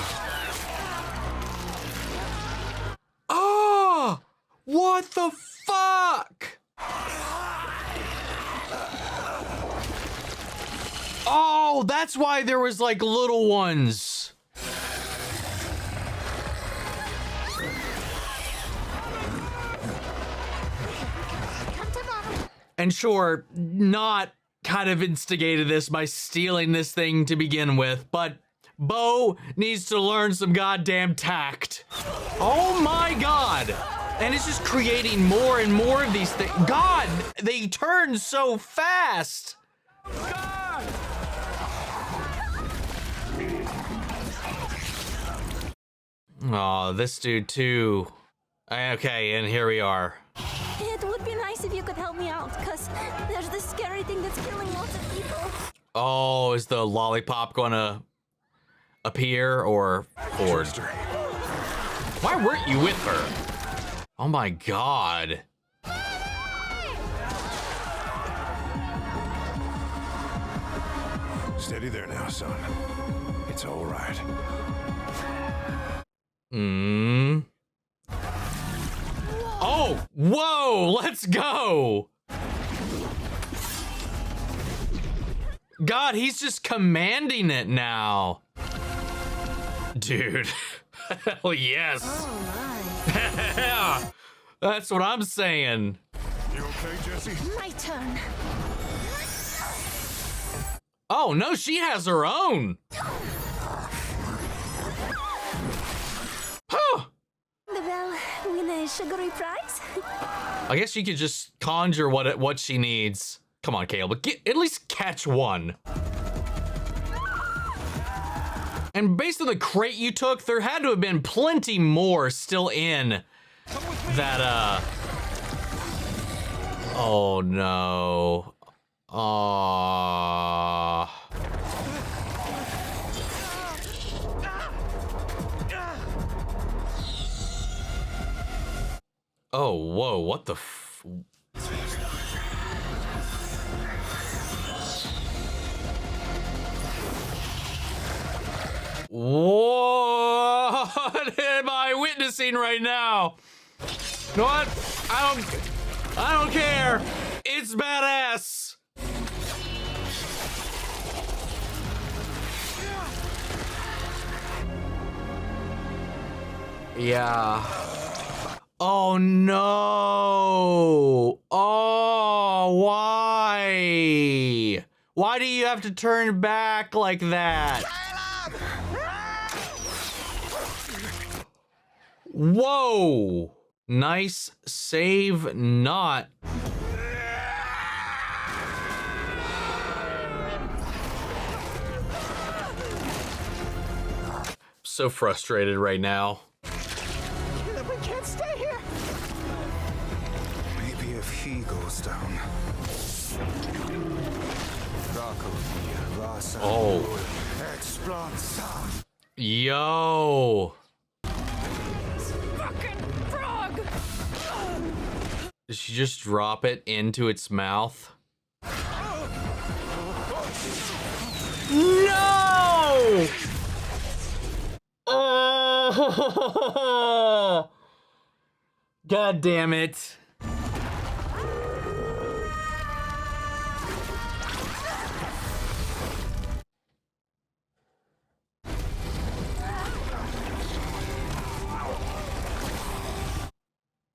Oh, what the fuck? Oh, that's why there was like little ones. And sure, not kind of instigated this by stealing this thing to begin with, but Bo needs to learn some goddamn tact. Oh my God. And it's just creating more and more of these things. God, they turn so fast. God. Oh, this dude too. Okay, and here we are. It would be nice if you could help me out, because there's this scary thing that's killing lots of people. Oh, is the lollipop gonna appear or Ford? Why weren't you with her? Oh my God. Steady there now, son. It's all right. Oh, whoa, let's go. God, he's just commanding it now. Dude. Hell yes. Oh my. Yeah. That's what I'm saying. You okay, Jesse? My turn. Oh, no, she has her own. The bell win a sugary prize? I guess you could just conjure what she needs. Come on, Caleb, at least catch one. And based on the crate you took, there had to have been plenty more still in that, oh no. Oh, whoa, what the What am I witnessing right now? You know what? I don't care. It's badass. Yeah. Oh no. Oh, why? Why do you have to turn back like that? Whoa. Nice save, not. So frustrated right now. We can't stay here. Maybe if he goes down. Oh. Yo. Fucking frog! Did she just drop it into its mouth? No! Oh! God damn it.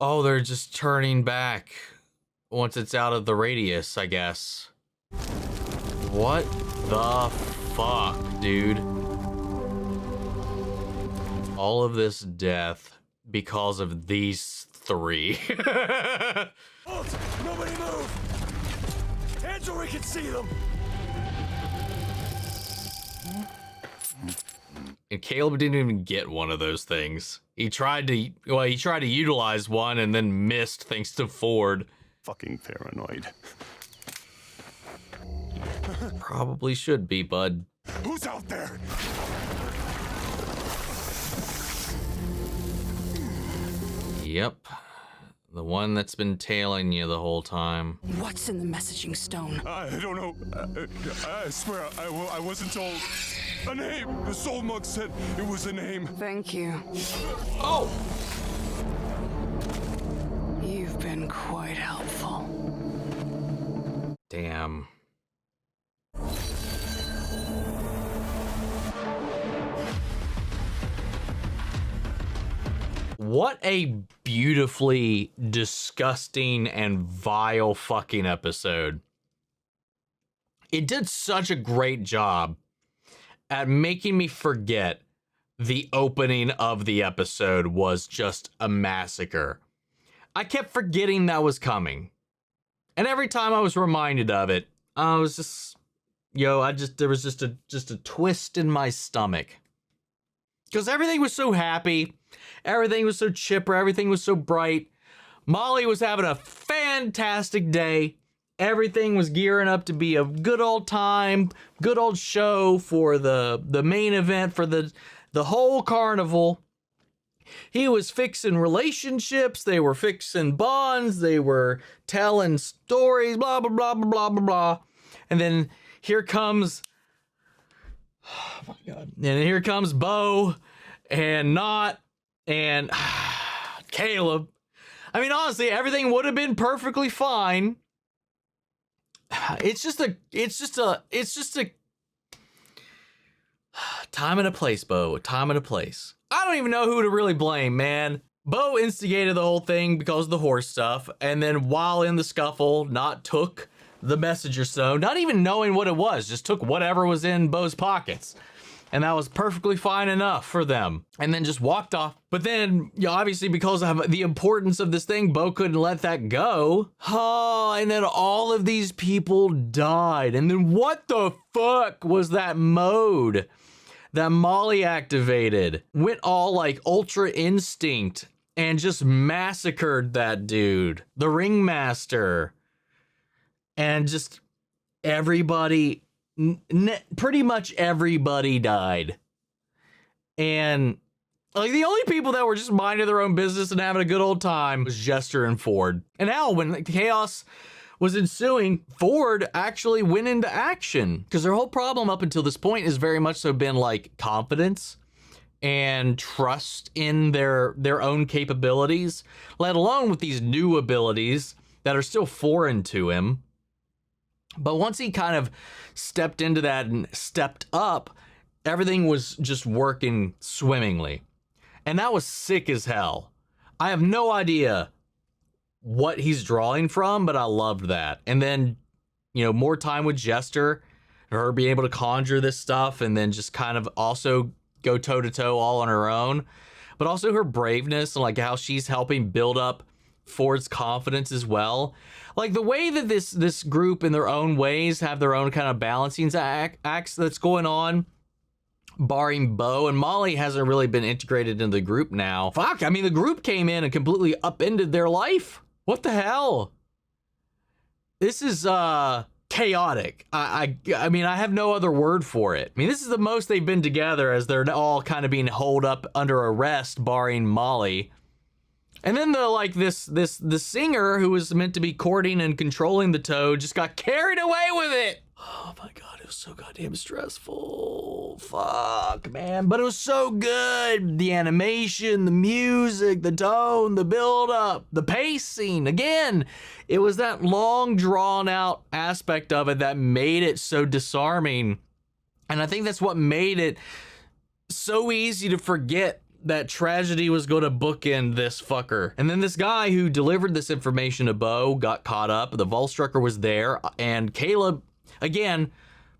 Oh, they're just turning back once it's out of the radius, I guess. What the fuck, dude? All of this death because of these three. Halt! Nobody move! Hands where we can see them! And Caleb didn't even get one of those things. He tried to utilize one and then missed thanks to Ford. Fucking paranoid. Probably should be, bud. Who's out there? Yep. The one that's been tailing you the whole time. What's in the messaging stone? I don't know. I swear I wasn't told. A name! The soul mug said it was a name. Thank you. Oh! You've been quite helpful. Damn. What a beautifully disgusting and vile fucking episode. It did such a great job at making me forget the opening of the episode was just a massacre. I kept forgetting that was coming. And every time I was reminded of it, I was just, there was just a twist in my stomach. Because everything was so happy. Everything was so chipper. Everything was so bright. Molly was having a fantastic day. Everything was gearing up to be a good old time, good old show for the main event, for the whole carnival. He was fixing relationships. They were fixing bonds. They were telling stories, blah, blah, blah, blah, blah, blah, blah. And then here comes, oh my God. And here comes Bo and Not and Caleb. I mean, honestly, everything would have been perfectly fine. It's just a time and a place, Bo. A time and a place. I don't even know who to really blame, man. Bo instigated the whole thing because of the horse stuff, and then while in the scuffle, Not took the messenger stone, not even knowing what it was, just took whatever was in Bo's pockets. And that was perfectly fine enough for them. And then just walked off. But then, obviously, because of the importance of this thing, Bo couldn't let that go. Oh, and then all of these people died. And then what the fuck was that mode that Molly activated? Went all like Ultra Instinct and just massacred that dude. The Ringmaster. And just everybody... pretty much everybody died. And Like, the only people that were just minding their own business and having a good old time was Jester and Ford. And now, when the chaos was ensuing, Ford actually went into action. Because their whole problem up until this point has very much so been, like, confidence and trust in their own capabilities, let alone with these new abilities that are still foreign to him. But once he kind of stepped into that and stepped up, everything was just working swimmingly. And that was sick as hell. I have no idea what he's drawing from, but I loved that. And then, you know, more time with Jester, her being able to conjure this stuff, and then just kind of also go toe-to-toe all on her own. But also her braveness and like how she's helping build up Ford's confidence as well. Like the way that this group in their own ways have their own kind of balancing acts that's going on, barring Bo, and Molly hasn't really been integrated into the group now. Fuck, I mean, the group came in and completely upended their life. What the hell? This is chaotic. I mean, I have no other word for it. I mean, this is the most they've been together as they're all kind of being holed up under arrest, barring Molly. And then the singer who was meant to be courting and controlling the Toad just got carried away with it. Oh my God, it was so goddamn stressful. Fuck, man. But it was so good. The animation, the music, the tone, the build-up, the pacing. Again, it was that long, drawn-out aspect of it that made it so disarming. And I think that's what made it so easy to forget that tragedy was going to bookend this fucker. And then this guy who delivered this information to Bo got caught up. The Volstrucker was there, and Caleb, again,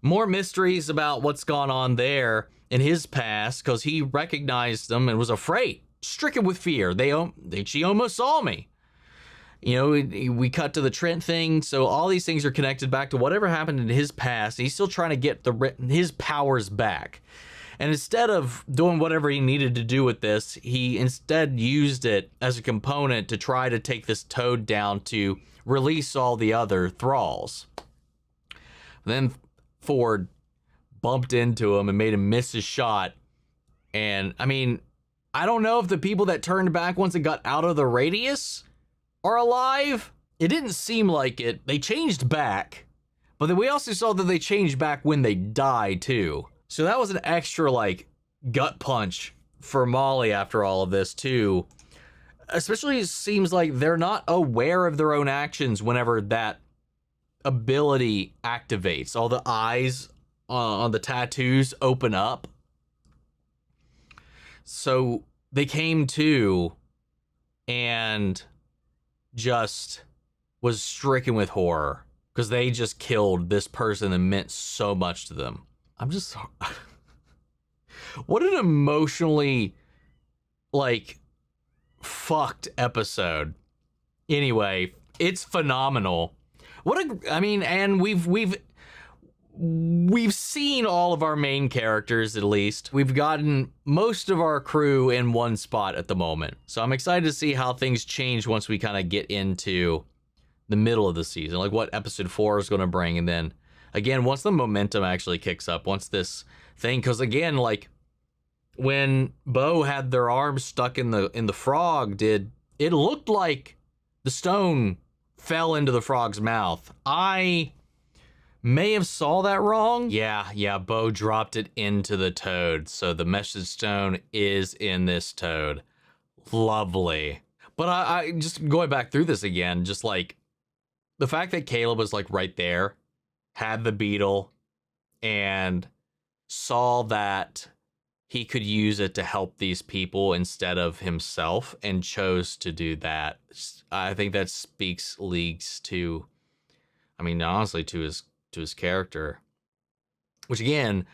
more mysteries about what's gone on there in his past, because he recognized them and was afraid, stricken with fear. She almost saw me. You know, we cut to the Trent thing, so all these things are connected back to whatever happened in his past. He's still trying to get his powers back. And instead of doing whatever he needed to do with this, he instead used it as a component to try to take this Toad down to release all the other thralls. Then Ford bumped into him and made him miss his shot. And, I mean, I don't know if the people that turned back once it got out of the radius are alive. It didn't seem like it. They changed back. But then we also saw that they changed back when they died, too. So that was an extra, like, gut punch for Molly after all of this, too. Especially, it seems like they're not aware of their own actions whenever that ability activates. All the eyes on the tattoos open up. So they came to and just was stricken with horror because they just killed this person that meant so much to them. I'm just... What an emotionally, like, fucked episode. Anyway, it's phenomenal. And we've seen all of our main characters, at least. We've gotten most of our crew in one spot at the moment. So I'm excited to see how things change once we kind of get into the middle of the season, like what episode 4 is going to bring. And then again, once the momentum actually kicks up, once this thing, because again, like when Bo had their arms stuck in the frog, it looked like the stone fell into the frog's mouth. I may have saw that wrong. Yeah, Bo dropped it into the Toad. So the message stone is in this Toad. Lovely. But I just going back through this again, just like the fact that Caleb was like right there, had the beetle, and saw that he could use it to help these people instead of himself and chose to do that. I think that speaks leagues to, I mean, honestly, to his character, which again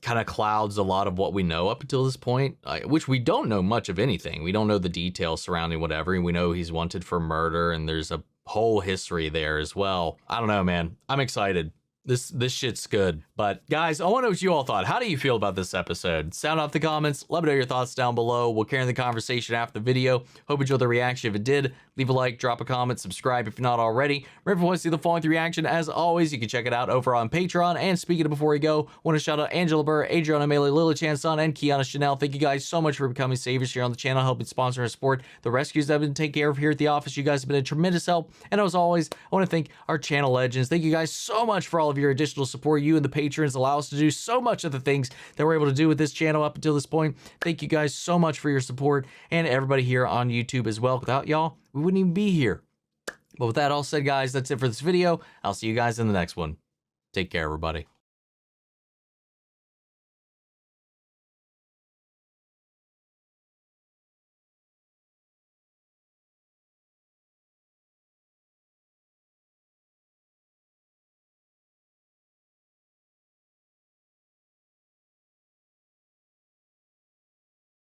kind of clouds a lot of what we know up until this point, which we don't know much of anything. We don't know the details surrounding whatever. We know he's wanted for murder, and there's a whole history there as well. I don't know, man. I'm excited. This shit's good. But But guys, I want to know what you all thought. How do you feel about this episode? Sound off the comments. Let me know your thoughts down below. We'll carry on the conversation after the video. Hope you enjoyed the reaction. If it did, leave a like, drop a comment, subscribe if you're not already. Remember, if you want to see the following reaction, as always, you can check it out over on Patreon. And speaking of before we go, I want to shout out Angela Burr, Adriana Melee, Lily Chanson, and Kiana Chanel. Thank you guys so much for becoming saviors here on the channel, helping sponsor and support the rescues that I've been taking care of here at the office. You guys have been a tremendous help. And as always, I want to thank our channel legends. Thank you guys so much for all of your additional support. You and the patrons allow us to do so much of the things that we're able to do with this channel up until this point. Thank you guys so much for your support, and everybody here on YouTube as well. Without y'all, we wouldn't even be here. But with that all said, guys, that's it for this video. I'll see you guys in the next one. Take care, everybody.